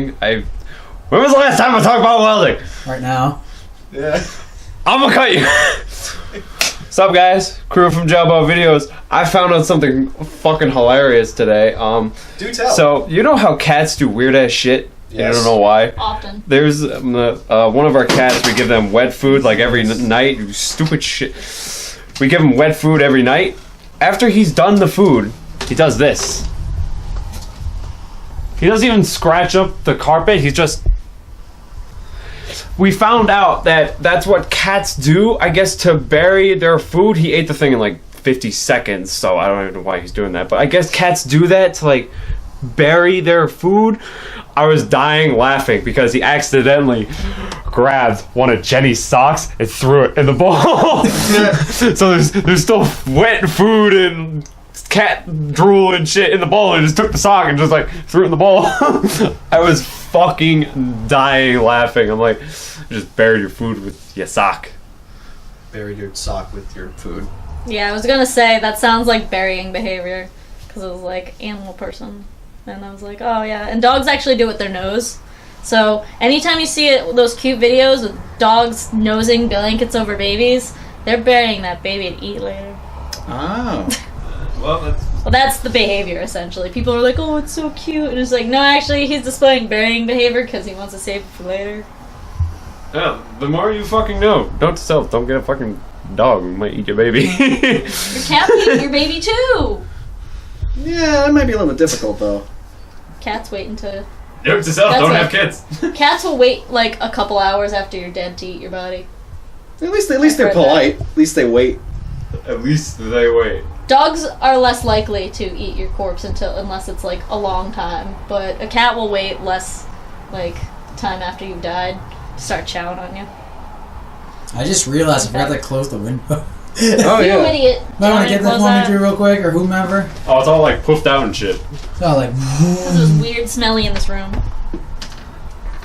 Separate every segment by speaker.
Speaker 1: When was the last time I talked about welding?
Speaker 2: Right now.
Speaker 3: Yeah.
Speaker 1: I'm gonna cut you. What's up, guys? Crew from Gelbbo Videos. I found out something fucking hilarious today.
Speaker 3: Do tell.
Speaker 1: So, you know how cats do weird ass shit?
Speaker 3: Yes.
Speaker 1: I don't know why.
Speaker 4: Often.
Speaker 1: There's one of our cats, we give them wet food like every night. You stupid shit. We give him wet food every night. After he's done the food, he does this. He doesn't even scratch up the carpet. He's just... We found out that that's what cats do, I guess, to bury their food. He ate the thing in like 50 seconds, so I don't even know why he's doing that. But I guess cats do that to like bury their food. I was dying laughing because he accidentally grabbed one of Jenny's socks and threw it in the bowl. So there's still wet food and cat drool and shit in the bowl, and just took the sock and just like threw it in the bowl. I was fucking dying laughing. I'm like, just buried your food with your sock.
Speaker 3: Buried your sock with your food.
Speaker 4: Yeah, I was gonna say that sounds like burying behavior because it was like animal person, and I was like, oh yeah. And dogs actually do it with their nose. So anytime you see those cute videos with dogs nosing blankets over babies, they're burying that baby to eat later.
Speaker 3: Oh.
Speaker 1: Well,
Speaker 4: That's the behavior, essentially. People are like, oh, it's so cute. And it's like, no, actually, he's displaying burying behavior because he wants to save it for later.
Speaker 1: yeah, the more you fucking know. Note to self, don't get a fucking dog. It might eat your baby.
Speaker 4: Your cat will eat your baby, too.
Speaker 3: Yeah, that might be a little bit difficult, though.
Speaker 4: Cats wait until...
Speaker 1: Note to self,
Speaker 4: That's
Speaker 1: don't
Speaker 4: like-
Speaker 1: have kids.
Speaker 4: Cats will wait, like, a couple hours after you're dead to eat your body.
Speaker 3: At least they're
Speaker 4: heard
Speaker 3: polite. At least they wait.
Speaker 1: At least they wait.
Speaker 4: Dogs are less likely to eat your corpse unless it's, like, a long time. But a cat will wait less, like, time after you've died to start chowing on you.
Speaker 2: I just realized I forgot to close the window.
Speaker 3: Oh,
Speaker 4: You
Speaker 3: yeah.
Speaker 4: idiot.
Speaker 2: I want to get
Speaker 4: Johnny,
Speaker 2: that
Speaker 4: close
Speaker 2: for me,
Speaker 4: that.
Speaker 2: Drew, real quick, or whomever.
Speaker 1: Oh, it's all like poofed out and shit.
Speaker 2: So like,
Speaker 4: This is weird smelly in this room.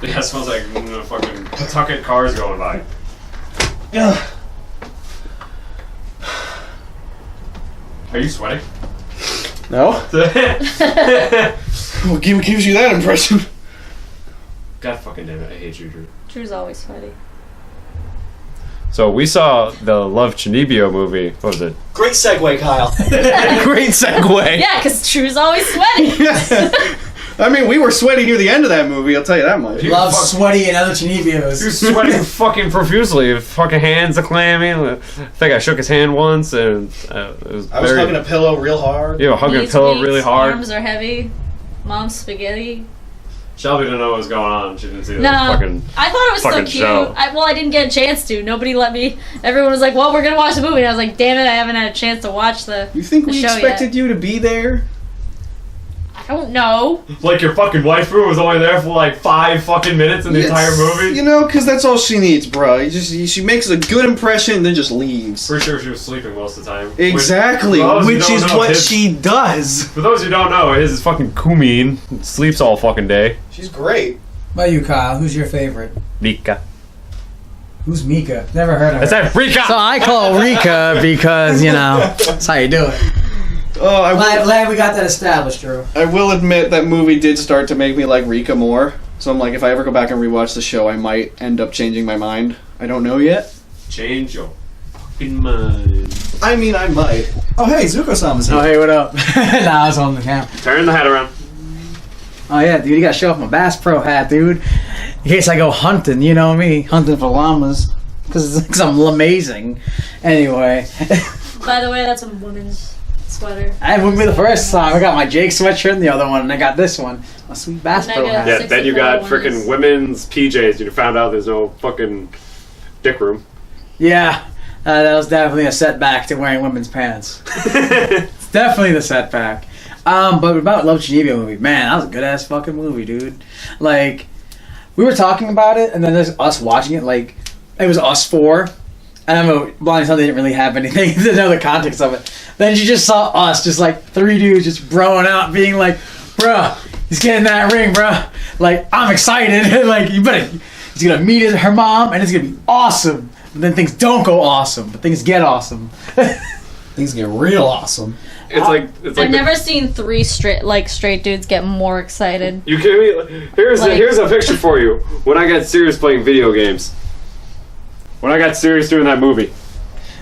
Speaker 1: Yeah, it smells like fucking Pawtucket cars going by.
Speaker 3: Yeah.
Speaker 1: Are you sweating?
Speaker 3: No? What gives you that impression?
Speaker 1: God fucking damn it, I hate you, Drew.
Speaker 4: Drew's always sweaty.
Speaker 1: So we saw the Love Chinibio movie. What was it?
Speaker 3: Great segue, Kyle.
Speaker 1: Great segue.
Speaker 4: Yeah, because Drew's always sweaty.
Speaker 3: I mean, we were sweaty near the end of that movie, I'll tell you that much.
Speaker 2: love sweaty and other chinibios.
Speaker 1: He was sweating fucking profusely. His fucking hands are clammy. I think I shook his hand once, and it was
Speaker 3: I was hugging a pillow real hard.
Speaker 1: You were hugging
Speaker 4: Knees
Speaker 1: a pillow
Speaker 4: weak,
Speaker 1: really hard.
Speaker 4: Arms are heavy. Mom's spaghetti.
Speaker 1: Shelby didn't know what was going on. She didn't see the
Speaker 4: No,
Speaker 1: fucking...
Speaker 4: I thought it was so
Speaker 1: fucking
Speaker 4: cute.
Speaker 1: show.
Speaker 4: I didn't get a chance to. Nobody let me. Everyone was like, well, we're going to watch the movie. And I was like, damn it, I haven't had a chance to watch the
Speaker 3: You think
Speaker 4: the
Speaker 3: we
Speaker 4: show
Speaker 3: expected
Speaker 4: yet.
Speaker 3: you to be there?
Speaker 4: I don't know.
Speaker 1: Like your fucking waifu was only there for like 5 fucking minutes in the entire movie.
Speaker 3: You know, because that's all she needs, bro. She makes a good impression and then just leaves.
Speaker 1: Pretty sure she was sleeping most of the time.
Speaker 3: Exactly,
Speaker 1: For those who
Speaker 3: which
Speaker 1: don't
Speaker 3: is
Speaker 1: know,
Speaker 3: what
Speaker 1: his-
Speaker 3: she does.
Speaker 1: For those who don't know, his is fucking Kumin. Sleeps all fucking day.
Speaker 3: She's great.
Speaker 2: What about you, Kyle? Who's your favorite?
Speaker 1: Mika.
Speaker 2: Who's Mika? Never heard of her.
Speaker 1: Is that Rika?
Speaker 2: So I call her Rika because, you know, that's how you do it.
Speaker 3: Oh,
Speaker 2: Glad we got that established, Drew.
Speaker 3: I will admit that movie did start to make me like Rika more. So I'm like, if I ever go back and rewatch the show, I might end up changing my mind. I don't know yet.
Speaker 1: Change your fucking mind.
Speaker 3: I mean, I might. Oh, hey, Zuko-sama's here.
Speaker 2: Oh, hey, what up? Nah, I was on the camera.
Speaker 1: Turn the hat around.
Speaker 2: Oh, yeah, dude, you gotta show off my Bass Pro hat, dude. In case I go hunting, you know me, hunting for llamas. Because I'm amazing. Anyway.
Speaker 4: By the way, that's a woman's sweater.
Speaker 2: I wouldn't be the first time. I got my Jake sweatshirt and the other one, and I got this one. My sweet Bass
Speaker 4: And I
Speaker 2: Pro
Speaker 4: got
Speaker 2: hat.
Speaker 1: Yeah,
Speaker 4: Six
Speaker 1: then you
Speaker 4: foot
Speaker 1: got
Speaker 4: one
Speaker 1: freaking
Speaker 4: is-
Speaker 1: women's PJs. You found out there's no fucking dick room.
Speaker 2: Yeah, that was definitely a setback to wearing women's pants. It's definitely the setback. But about Love Chinibio movie, man, that was a good ass fucking movie, dude. Like, we were talking about it, and then there's us watching it. Like, it was us four. I don't know, Blind Sunday didn't really have anything to know the context of it. Then you just saw us, just like 3 dudes just broing out, being like, bruh, he's getting that ring, bruh. Like, I'm excited. Like, you better, he's gonna meet her mom, and it's gonna be awesome. But then things don't go awesome, but things get awesome.
Speaker 3: Things get real awesome.
Speaker 4: I've never seen three straight dudes get more excited.
Speaker 1: You kidding me? Here's a picture for you. When I got serious playing video games. When I got serious doing that movie.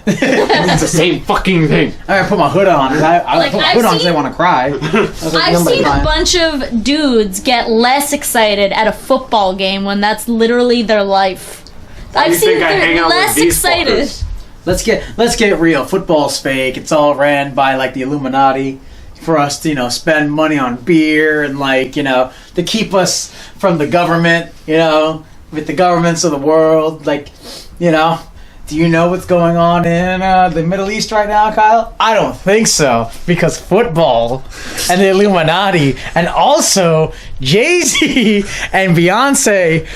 Speaker 1: It's the same fucking thing.
Speaker 2: I gotta put my hood on. I put my hood on because I want to cry.
Speaker 4: I've seen a bunch of dudes get less excited at a football game when that's literally their life. I've seen them less excited.
Speaker 2: Let's get real. Football's fake. It's all ran by like the Illuminati for us to spend money on beer and to keep us from the government. With the governments of the world. Do you know what's going on in the Middle East right now, Kyle? I don't think so, because football and the Illuminati and also Jay-Z and Beyonce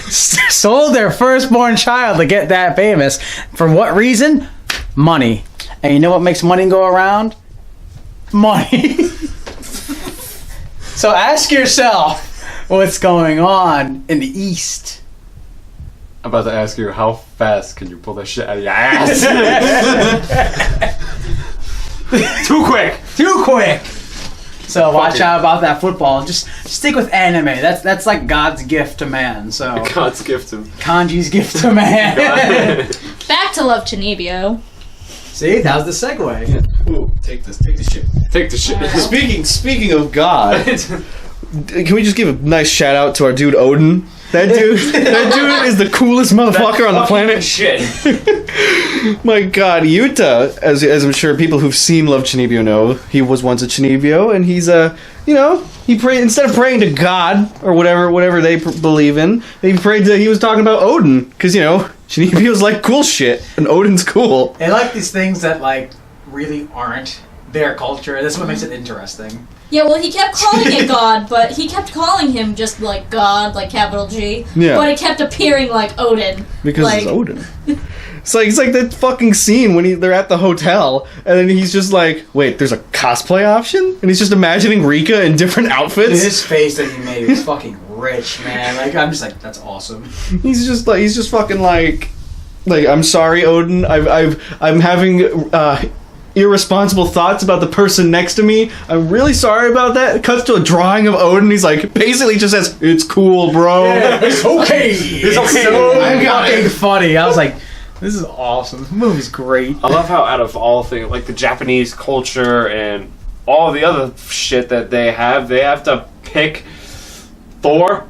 Speaker 2: sold their firstborn child to get that famous. For what reason? Money. And you know what makes money go around? Money. So ask yourself what's going on in the East.
Speaker 1: I'm about to ask you, how fast can you pull that shit out of your ass? Too quick.
Speaker 2: Too quick. So watch out about that football. Just stick with anime. That's like God's gift to man. So
Speaker 1: God's gift to
Speaker 2: Kanji's gift to man.
Speaker 4: Back to Love Chinibyo.
Speaker 2: See, that was the segue.
Speaker 3: Ooh, take this shit.
Speaker 1: Take the shit.
Speaker 3: Speaking of God, can we just give a nice shout out to our dude Odin? That dude is the coolest motherfucker on the planet.
Speaker 1: Shit.
Speaker 3: My God, Yuta, as I'm sure people who've seen Love Chinibyo know, he was once a Chinibyo, and he's he prayed instead of praying to God or whatever they believe in. He was talking about Odin because Chinibyo's like cool shit, and Odin's cool.
Speaker 2: They like these things that really aren't their culture. That's what makes it interesting.
Speaker 4: Yeah, well, he kept calling it God, but he kept calling him just like God, like capital G.
Speaker 3: Yeah.
Speaker 4: But it kept appearing like Odin.
Speaker 3: Because it's Odin. It's like that fucking scene when they're at the hotel, and then he's just like, wait, there's a cosplay option? And he's just imagining Rika in different outfits.
Speaker 2: His face that he made was fucking rich, man. I'm just like, that's awesome.
Speaker 3: He's just fucking like, I'm sorry, Odin. I'm having irresponsible thoughts about the person next to me. I'm really sorry about that. It cuts to a drawing of Odin. He's like, basically just says, it's cool, bro.
Speaker 2: Yeah, it's okay.
Speaker 1: It's okay.
Speaker 2: So fucking funny. I was like, this is awesome. The movie's great.
Speaker 1: I love how out of all things, like the Japanese culture and all the other shit that they have to pick Thor.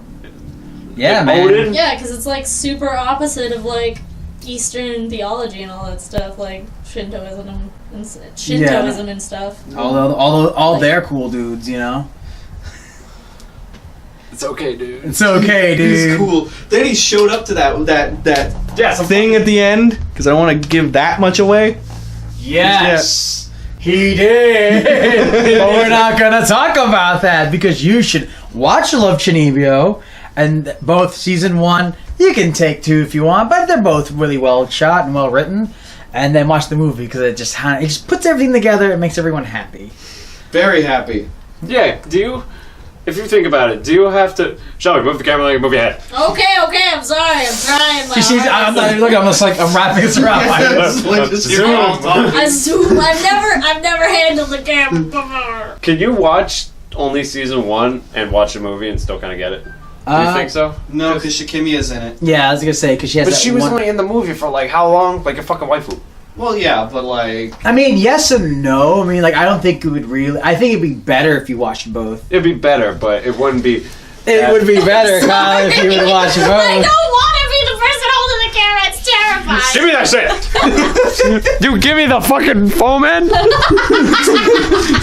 Speaker 2: Yeah, man.
Speaker 1: Odin.
Speaker 4: Yeah, because it's like super opposite of like Eastern theology and all that stuff, like Shintoism and stuff.
Speaker 2: All they're cool dudes,
Speaker 1: It's okay, dude.
Speaker 2: It's okay, dude.
Speaker 3: He's cool. Then he showed up to that thing at the end, because I don't want to give that much away.
Speaker 2: Yes, he did. But we're not gonna talk about that because you should watch Love Chinibyo, and both season 1. You can take 2 if you want, but they're both really well shot and well written. And then watch the movie because it just puts everything together. It makes everyone happy.
Speaker 3: Very happy.
Speaker 1: Yeah. If you think about it, do you have to? Shelby, move the camera, like move your head.
Speaker 4: Okay, I'm sorry. I'm trying.
Speaker 2: I'm wrapping this around my head.
Speaker 4: Zoom. I've never handled the camera before.
Speaker 1: Can you watch only season 1 and watch a movie and still kind of get it? Do you think so?
Speaker 3: No, because Shikimi is in it.
Speaker 2: Yeah, I was gonna say because she has.
Speaker 1: But she was only in the movie for like how long? Like a fucking waifu.
Speaker 3: Well, yeah, but
Speaker 2: I mean, yes and no. I mean, I don't think it would really. I think it'd be better if you watched both.
Speaker 1: It'd be better, but it wouldn't be.
Speaker 2: It would be better, Kyle, if you would watch both.
Speaker 4: I don't want to be the person holding the camera. It's terrifying.
Speaker 1: Give me that shit. Dude, give me the fucking foam end.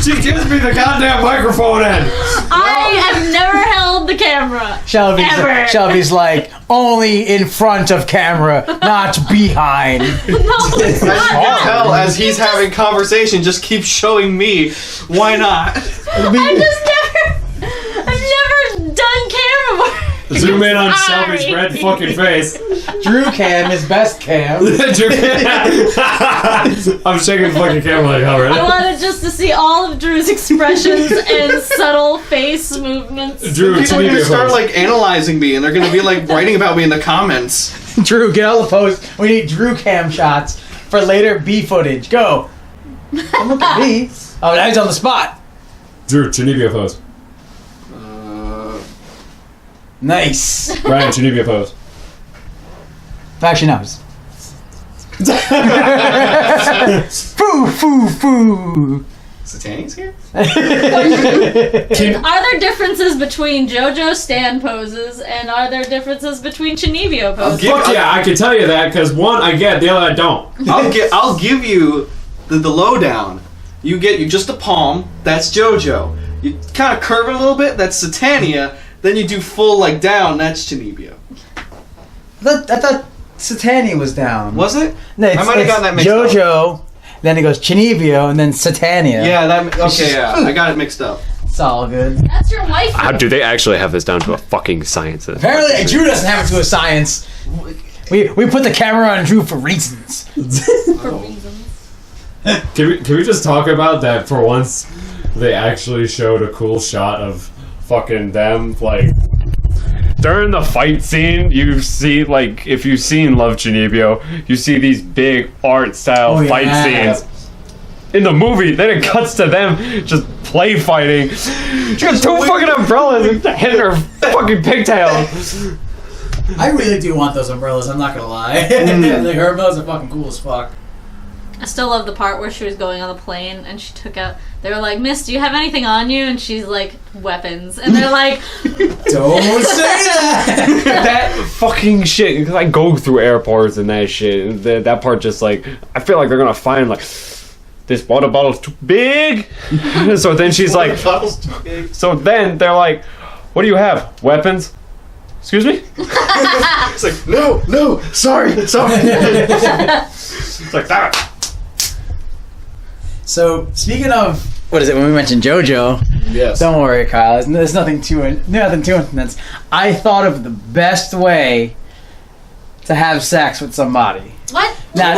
Speaker 1: She gives me the goddamn microphone end.
Speaker 4: I have never held the camera.
Speaker 2: Shelby's like, only in front of camera, not behind.
Speaker 4: No, it's not.
Speaker 3: I tell as he's having conversation, just keep showing me. Why not?
Speaker 4: I've never done camera work.
Speaker 1: Zoom in on Shelby's red fucking face.
Speaker 2: Drew cam is best cam.
Speaker 1: I'm shaking the fucking camera like hell, right?
Speaker 4: I wanted just to see all of Drew's expressions and subtle face movements.
Speaker 1: Drew,
Speaker 3: People are gonna start analyzing me, and they're gonna be writing about me in the comments.
Speaker 2: Drew, get all the posts. We need Drew cam shots for later B footage. Go. Don't look at me. Oh, now he's on the spot.
Speaker 1: Drew, Chinibio pose.
Speaker 2: Nice.
Speaker 1: Ryan, Chinibio pose.
Speaker 2: Fashion house. Foo, foo, foo.
Speaker 3: Satani's here?
Speaker 4: Are there differences between JoJo stand poses and are there differences between Chinibio poses?
Speaker 1: Fuck yeah, I can tell you that because one I get, the other I don't.
Speaker 3: I'll give you the lowdown. You just a palm. That's JoJo. You kind of curve it a little bit. That's Satania. Then you do full like down. That's Chinibio.
Speaker 2: I thought Satania was down.
Speaker 3: Was it?
Speaker 2: No,
Speaker 3: I might have gotten that mixed up.
Speaker 2: JoJo, then it goes Chinibio, and then Satania.
Speaker 3: Yeah, okay, yeah. I got it mixed up.
Speaker 2: It's all good.
Speaker 4: That's your wife.
Speaker 1: How do they actually have this down to a fucking science?
Speaker 2: Apparently, Drew doesn't have it to a science. We put the camera on Drew for reasons.
Speaker 4: For reasons.
Speaker 1: Can we just talk about that for once? They actually showed a cool shot of fucking them, like, during the fight scene, you see, like, if you've seen Love Chinibio, you see these big art style fight scenes. In the movie, then it cuts to them just play fighting. She got two fucking umbrellas and hitting her fucking pigtails.
Speaker 2: I really do want those umbrellas, I'm not gonna lie. Like, her umbrellas are fucking cool as fuck.
Speaker 4: I still love the part where she was going on the plane and she took out. They were like, "Miss, do you have anything on you?" And she's like, "Weapons." And they're like,
Speaker 2: Don't say that!
Speaker 1: That fucking shit. Because I go through airports and that shit. And that part just like, I feel like they're gonna find like, this water bottle's too big. So then she's like, so then they're like, "What do you have? Weapons?" Excuse me?
Speaker 3: It's like, no, sorry.
Speaker 1: It's like that.
Speaker 2: So, speaking of, what is it, when we mentioned JoJo,
Speaker 3: Yes.
Speaker 2: don't worry, Kyle, there's nothing too intense. I thought of the best way to have sex with somebody.
Speaker 4: "What?
Speaker 2: No,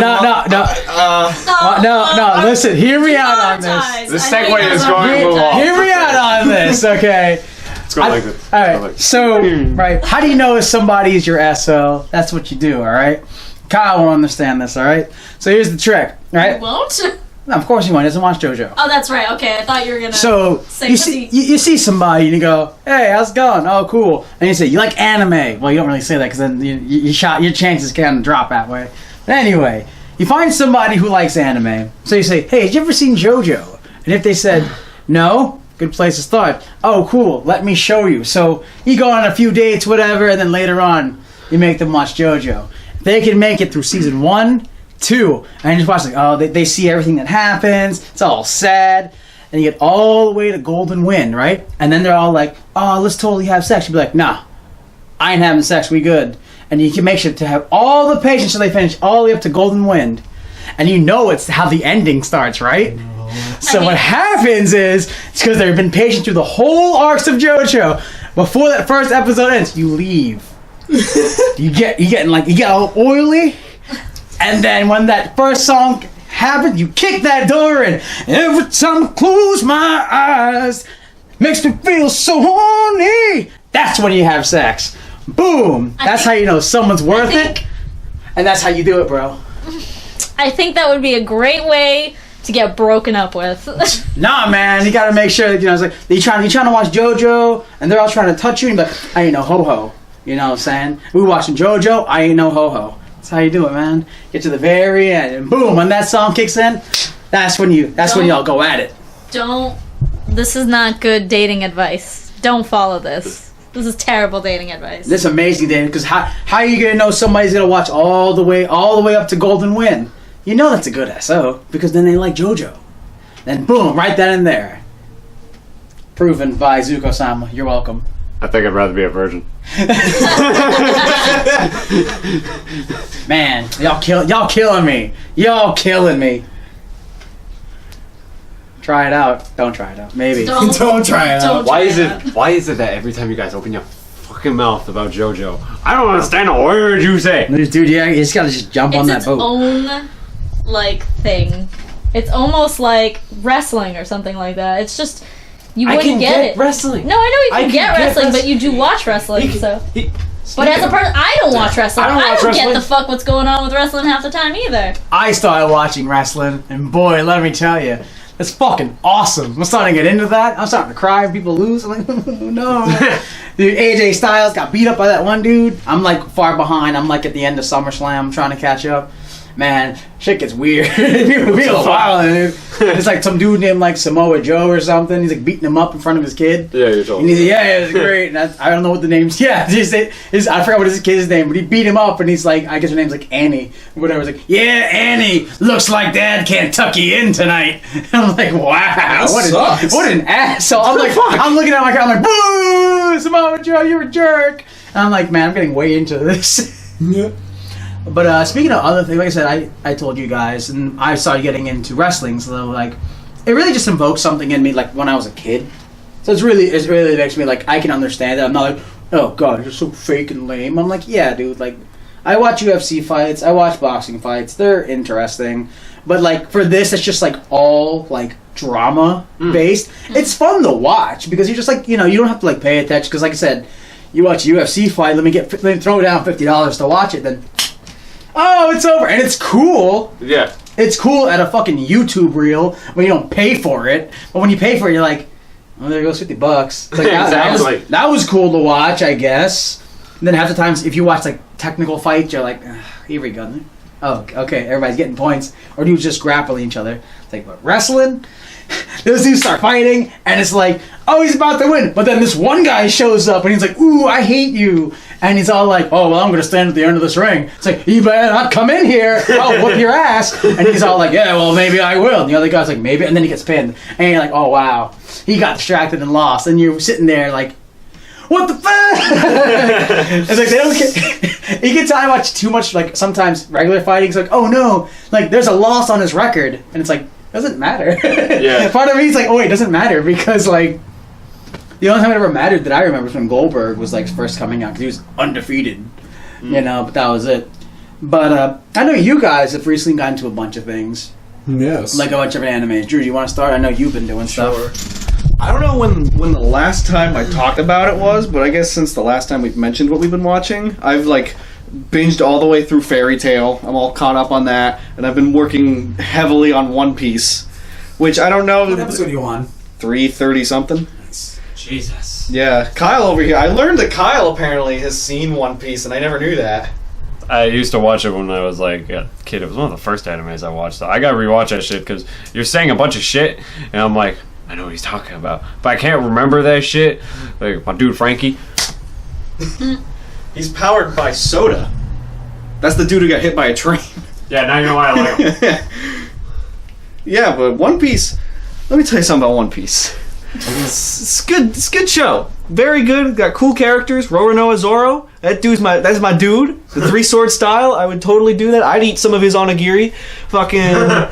Speaker 2: listen, hear me out on this.
Speaker 1: The segue is going to move on.
Speaker 2: Hear me out on this, okay?
Speaker 1: It's going like this.
Speaker 2: Alright, so, right, how do you know if somebody is your SO? That's what you do, alright? Kyle won't understand this, alright? So here's the trick, alright?
Speaker 4: Won't?"
Speaker 2: No, of course he won't, he doesn't watch JoJo.
Speaker 4: Oh, that's right. Okay, I thought you were gonna.
Speaker 2: So,
Speaker 4: say
Speaker 2: you see somebody and you go, "Hey, how's it going? Oh, cool." And you say, "You like anime?" Well, you don't really say that because then your chances kind of drop that way. But anyway, you find somebody who likes anime. So you say, "Hey, have you ever seen JoJo?" And if they said, "No," good place to start. "Oh, cool. Let me show you." So you go on a few dates, whatever, and then later on, you make them watch JoJo. They can make it through season 1, 2, and you just watch like, oh, they see everything that happens. It's all sad, and you get all the way to Golden Wind, right? And then they're all like, "Oh, let's totally have sex." You'd be like, "Nah, I ain't having sex. We good." And you can make sure to have all the patience till they finish all the way up to Golden Wind, and you know it's how the ending starts, right? So what happens is, it's because they've been patient through the whole arcs of JoJo. Before that first episode ends, you leave. you get all oily. And then when that first song happens, you kick that door in. Every time I close my eyes, makes me feel so horny. That's when you have sex. Boom. That's how you know someone's worth it. And that's how you do it, bro.
Speaker 4: I think that would be a great way to get broken up with.
Speaker 2: Nah, man. You gotta make sure that, it's like, you're trying to watch JoJo, and they're all trying to touch you, and you're like, "I ain't no ho-ho." You know what I'm saying? We watching JoJo, I ain't no ho-ho. That's how you do it, man. Get to the very end, and boom, when that song kicks in, that's when y'all go at it.
Speaker 4: This is not good dating advice. Don't follow this. This is terrible dating advice.
Speaker 2: This is amazing, Dan, because how are you gonna know somebody's gonna watch all the way up to Golden Wind? You know that's a good SO, because then they like JoJo. Then boom, right then and there. Proven by Zuko-sama. You're welcome.
Speaker 1: I think I'd rather be a virgin.
Speaker 2: Man, y'all killing me. Y'all killing me. Try it out. Don't try it out. Maybe.
Speaker 4: Don't
Speaker 2: try it out.
Speaker 1: Why is it that every time you guys open your fucking mouth about JoJo, I don't understand a word you say?
Speaker 2: Dude, yeah, you just gotta jump on that
Speaker 4: It's
Speaker 2: boat.
Speaker 4: its own, like, thing. It's almost like wrestling or something like that. It's just, you wouldn't get it.
Speaker 1: Wrestling.
Speaker 4: No, I know you can get wrestling, but you do watch wrestling, so. But as a person, I don't watch wrestling. I don't get the fuck what's going on with wrestling half the time either.
Speaker 2: I started watching wrestling, and boy, let me tell you, It's fucking awesome. I'm starting to get into that. I'm starting to cry when people lose. I'm like, no. Dude, AJ Styles got beat up by that one dude. I'm like far behind. I'm like at the end of SummerSlam trying to catch up. Man, shit gets weird. People wild, dude. It's like some dude named like Samoa Joe or something. He's like beating him up in front of his kid.
Speaker 1: Yeah, you're told.
Speaker 2: And he's like, yeah, it's great. And I don't know what the name's. Yeah, I forgot what his kid's name, but he beat him up, and he's like, I guess her name's like Annie or whatever. He's like, yeah, Annie, looks like Dad can't tuck you in tonight. And I'm like, wow, what an asshole. I'm like, I'm looking at my car, I'm like, boo, Samoa Joe, you're a jerk. And I'm like, man, I'm getting way into this.
Speaker 3: Yeah.
Speaker 2: But speaking of other things, like I said, I told you guys, and I started getting into wrestling, so like, it really just invokes something in me, like when I was a kid. So it really makes me like, I can understand it. I'm not like, oh god, you're so fake and lame. I'm like, yeah, dude, like, I watch UFC fights, I watch boxing fights, they're interesting, but like for this, it's just like all like drama based. It's fun to watch because you're just like, you don't have to like pay attention because like I said, you watch a UFC fight, let me throw down $50 to watch it, then. Oh, it's over. And it's cool.
Speaker 1: Yeah.
Speaker 2: It's cool at a fucking YouTube reel when you don't pay for it. But when you pay for it, you're like, oh, there goes $50. Like,
Speaker 1: Exactly.
Speaker 2: That was cool to watch, I guess. And then half the times, if you watch, like, technical fights, you're like, here we go. Oh, okay, everybody's getting points. Or dudes just grappling each other. It's like, what, wrestling? Those dudes start fighting, and it's like, oh, he's about to win. But then this one guy shows up, and he's like, ooh, I hate you. And he's all like, oh, well, I'm going to stand at the end of this ring. It's like, you better not come in here. I'll whoop your ass. And he's all like, yeah, well, maybe I will. And the other guy's like, maybe. And then he gets pinned. And you're like, oh, wow. He got distracted and lost. And you're sitting there like, what the fuck? It's like, they don't get... You can tell I watch too much, like, sometimes regular fighting. It's like, oh, no. Like, there's a loss on his record. And it's like, doesn't matter.
Speaker 1: Yeah.
Speaker 2: Part of me is like, oh, wait, it doesn't matter because, like, the only time it ever mattered that I remember was when Goldberg was like first coming out because he was undefeated, but that was it. But I know you guys have recently gotten into a bunch of things,
Speaker 3: Yes.
Speaker 2: like a bunch of anime. Drew, you want to start? I know you've been doing stuff.
Speaker 3: I don't know when the last time I talked about it was, but I guess since the last time we've mentioned what we've been watching, I've like binged all the way through Fairy Tail. I'm all caught up on that, and I've been working heavily on One Piece, which I don't know.
Speaker 2: What episode are you on?
Speaker 3: 330 something.
Speaker 2: Jesus.
Speaker 3: Yeah, Kyle over here. I learned that Kyle apparently has seen One Piece, and I never knew that.
Speaker 1: I used to watch it when I was like a kid. It was one of the first animes I watched. So I gotta rewatch that shit because you're saying a bunch of shit, and I'm like, I know what he's talking about, but I can't remember that shit. Like my dude Frankie.
Speaker 3: He's powered by soda. That's the dude who got hit by a train.
Speaker 1: Yeah, now you know why I like him.
Speaker 3: Yeah, but One Piece. Let me tell you something about One Piece. It's good. It's a good show. Very good. Got cool characters. Roronoa Zoro. That's my dude. The 3-sword style. I would totally do that. I'd eat some of his onigiri. Fucking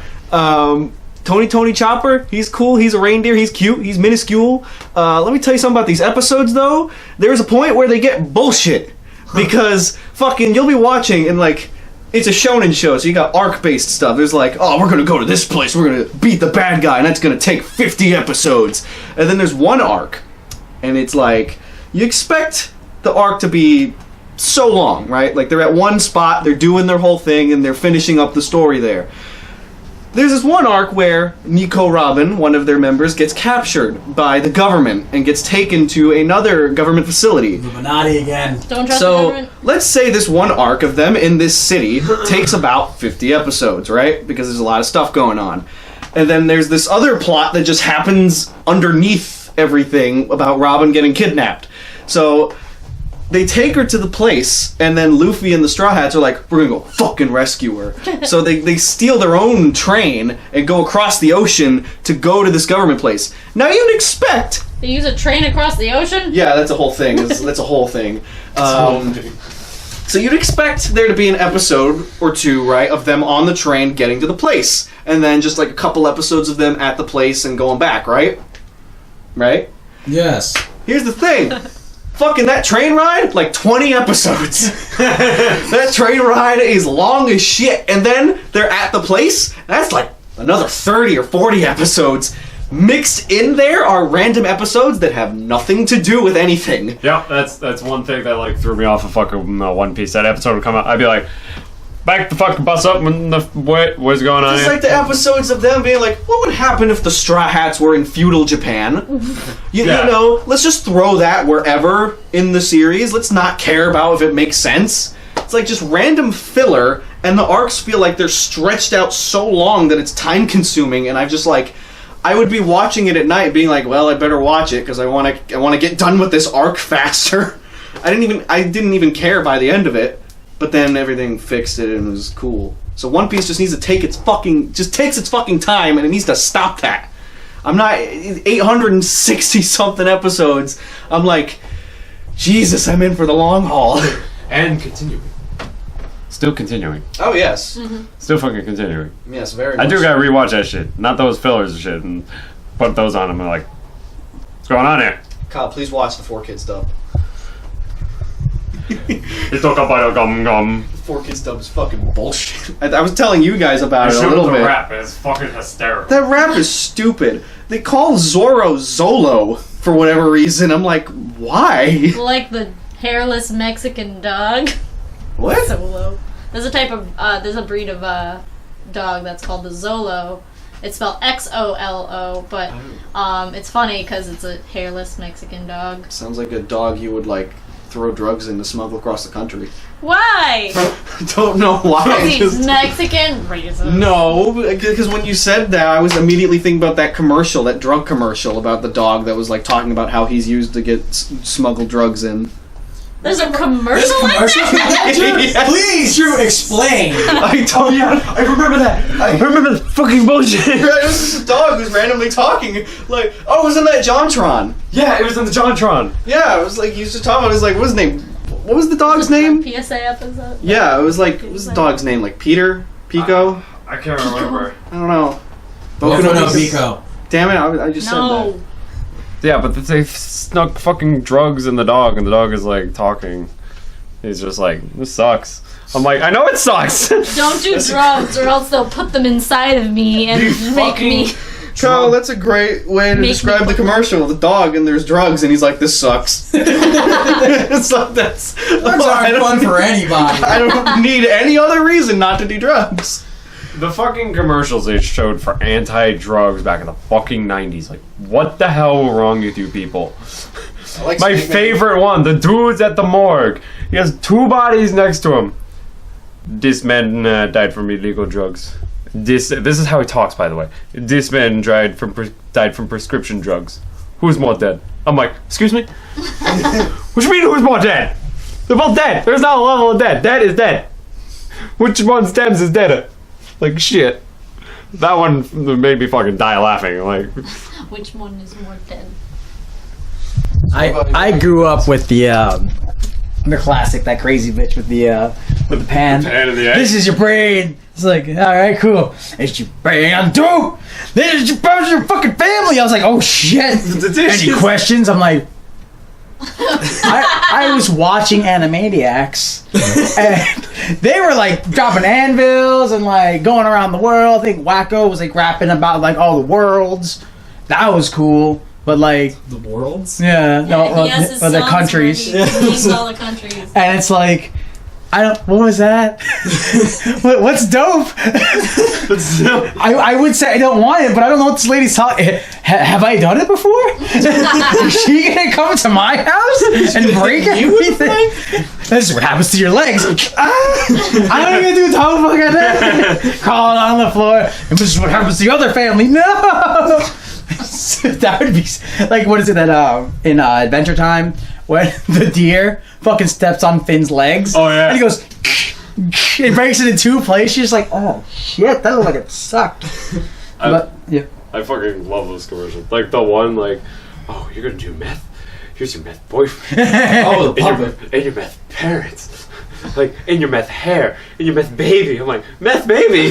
Speaker 3: Tony Chopper. He's cool. He's a reindeer. He's cute. He's minuscule. Let me tell you something about these episodes though. There's a point where they get bullshit because fucking you'll be watching and like. It's a shonen show, so you got arc-based stuff. There's like, oh, we're gonna go to this place, we're gonna beat the bad guy, and that's gonna take 50 episodes. And then there's one arc, and it's like, you expect the arc to be so long, right? Like, they're at one spot, they're doing their whole thing, and they're finishing up the story there. There's this one arc where Nico Robin, one of their members, gets captured by the government and gets taken to another government facility.
Speaker 2: Illuminati again.
Speaker 4: Don't trust the
Speaker 3: So,
Speaker 4: government.
Speaker 3: let's say this one arc of them in this city takes about 50 episodes, right? Because there's a lot of stuff going on. And then there's this other plot that just happens underneath everything about Robin getting kidnapped. So, they take her to the place, and then Luffy and the Straw Hats are like, we're gonna go fucking rescue her. So they steal their own train and go across the ocean to go to this government place. Now you'd expect...
Speaker 4: They use a train across the ocean?
Speaker 3: Yeah, that's a whole thing. That's a whole thing. So you'd expect there to be an episode or two, right, of them on the train getting to the place. And then just like a couple episodes of them at the place and going back, right? Right?
Speaker 2: Yes.
Speaker 3: Here's the thing. Fucking that train ride, like 20 episodes. That train ride is long as shit. And then they're at the place. That's like another 30 or 40 episodes. Mixed in there are random episodes that have nothing to do with anything.
Speaker 1: Yep, that's one thing that like threw me off of fucking One Piece. That episode would come out, I'd be like, back the fucking bus up when what's going on
Speaker 3: It's
Speaker 1: here?
Speaker 3: like the episodes of them being like, what would happen if the Straw Hats were in feudal Japan? You know, let's just throw that wherever in the series. Let's not care about if it makes sense. It's like just random filler, and the arcs feel like they're stretched out so long that it's time consuming, and I've just like, I would be watching it at night being like, well, I better watch it because I want to get done with this arc faster. I didn't even care by the end of it, but then everything fixed it and it was cool. So One Piece just needs to takes its fucking time, and it needs to stop that. I'm not 860 something episodes. I'm like, Jesus, I'm in for the long haul.
Speaker 1: And continuing. Still continuing.
Speaker 3: Oh yes,
Speaker 1: Still fucking continuing.
Speaker 3: yes, very.
Speaker 1: I
Speaker 3: much
Speaker 1: do gotta rewatch that shit. Not those fillers and shit, and put those on. I'm like, what's going on here?
Speaker 3: Kyle, please watch the 4Kids dub.
Speaker 1: It's all about gum gum.
Speaker 3: 4Kids dub is fucking bullshit. I was telling you guys about it a little bit.
Speaker 1: rap. It's fucking hysterical.
Speaker 3: That rap is stupid. They call Zoro Zolo for whatever reason. I'm like, why?
Speaker 4: Like the hairless Mexican dog.
Speaker 3: What?
Speaker 4: Solo. There's a breed of dog that's called the Zolo. It's spelled Xolo, but it's funny because it's a hairless Mexican dog.
Speaker 3: Sounds like a dog you would like throw drugs in to smuggle across the country.
Speaker 4: Why?
Speaker 3: Don't know why.
Speaker 4: Because he's Mexican racist.
Speaker 3: No, because when you said that, I was immediately thinking about that commercial, that drug commercial about the dog that was like talking about how he's used to get smuggled drugs in.
Speaker 4: There's a commercial like that?
Speaker 3: Yes.
Speaker 2: Please, Drew, explain.
Speaker 3: I told you. I remember that.
Speaker 1: I remember the fucking bullshit.
Speaker 3: It was just a dog who's randomly talking. Like, oh, it was in that JonTron.
Speaker 1: Yeah, it was in the JonTron.
Speaker 3: Yeah, it was like, he was just talking about, it was like, what's his name? What was the dog's name?
Speaker 4: PSA episode?
Speaker 3: Yeah, it was like, what was the dog's name? Like Peter? Pico?
Speaker 1: I can't remember.
Speaker 3: I don't know.
Speaker 2: Boku no Pico.
Speaker 3: Damn it, I just said that.
Speaker 4: No.
Speaker 1: Yeah, but they snuck fucking drugs in the dog, and the dog is like talking. He's just like, this sucks. I'm like, I know it sucks.
Speaker 4: Don't do drugs or else they'll put them inside of me and make me...
Speaker 3: Kyle, that's a great way to
Speaker 4: Make
Speaker 3: describe
Speaker 4: me
Speaker 3: the commercial. The dog and there's drugs, and he's like, this sucks. It's like, that's...
Speaker 2: Drugs aren't fun for anybody.
Speaker 3: I don't need any other reason not to do drugs.
Speaker 1: The fucking commercials they showed for anti-drugs back in the fucking 90s. Like, what the hell was wrong with you people? My favorite one, the dude's at the morgue. He has two bodies next to him. This man died from illegal drugs. This is how he talks, by the way. This man died from prescription drugs. Who's more dead? I'm like, excuse me? What you mean who's more dead? They're both dead. There's not a level of dead. Dead is dead. Which one stems is deader? Like, shit. That one made me fucking die laughing. Like,
Speaker 4: Which one is more dead?
Speaker 2: I grew up with the classic, that crazy bitch with the pan.
Speaker 1: pan in the egg.
Speaker 2: This is your brain. It's like, all right, cool. It's your brain, dude. This is your fucking family. I was like, oh shit. Any questions? I'm like, I was watching Animaniacs, and they were like dropping anvils and like going around the world. I think Wacko was like rapping about like all the worlds. That was cool. But like
Speaker 5: The worlds?
Speaker 2: yeah, no,
Speaker 4: he has his
Speaker 2: the
Speaker 4: songs
Speaker 2: countries,
Speaker 4: where he names all the countries.
Speaker 2: and it's like, I don't. What was that? What's dope? I would say I don't want it, but I don't know what this lady's talking. Have I done it before? Is she gonna come to my house and break everything? This is what happens to your legs. I don't even do toe fucking that. Crawling on the floor. And this is what happens to the other family. No. That would be like, what is it that in Adventure Time when the deer fucking steps on Finn's legs?
Speaker 1: Oh, yeah.
Speaker 2: And he goes, it breaks it in two places. She's like, oh shit, that looked like it sucked. But yeah,
Speaker 1: I fucking love those commercials. Like the one, like, oh, you're gonna do meth? Here's your meth boyfriend.
Speaker 5: Oh, the puppet.
Speaker 1: And your meth parents. Like, and your meth hair. And your meth baby. I'm like, meth baby?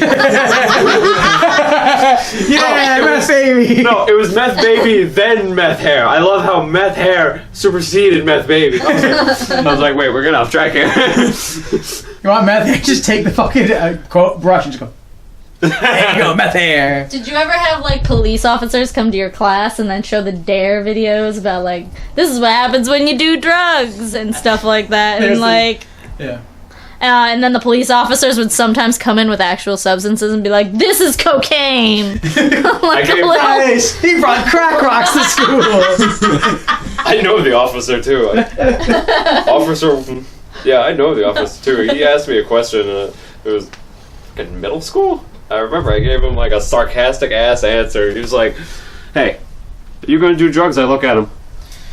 Speaker 2: yeah, meth baby.
Speaker 1: No, it was meth baby, then meth hair. I love how meth hair superseded meth baby. I was like, wait, we're getting off track here.
Speaker 2: You want meth hair? Just take the fucking brush and just go. There you go, meth hair.
Speaker 4: Did you ever have like police officers come to your class and then show the dare videos about like, this is what happens when you do drugs and stuff like that?
Speaker 2: There's
Speaker 4: And like,
Speaker 2: Yeah.
Speaker 4: And then the police officers would sometimes come in with actual substances and be like, "This is cocaine." Like,
Speaker 2: Nice. He brought crack rocks to school.
Speaker 1: I know the officer too. I know the officer too. He asked me a question. It was in middle school. I remember I gave him like a sarcastic ass answer. He was like, "Hey, are you gonna do drugs?" I look at him.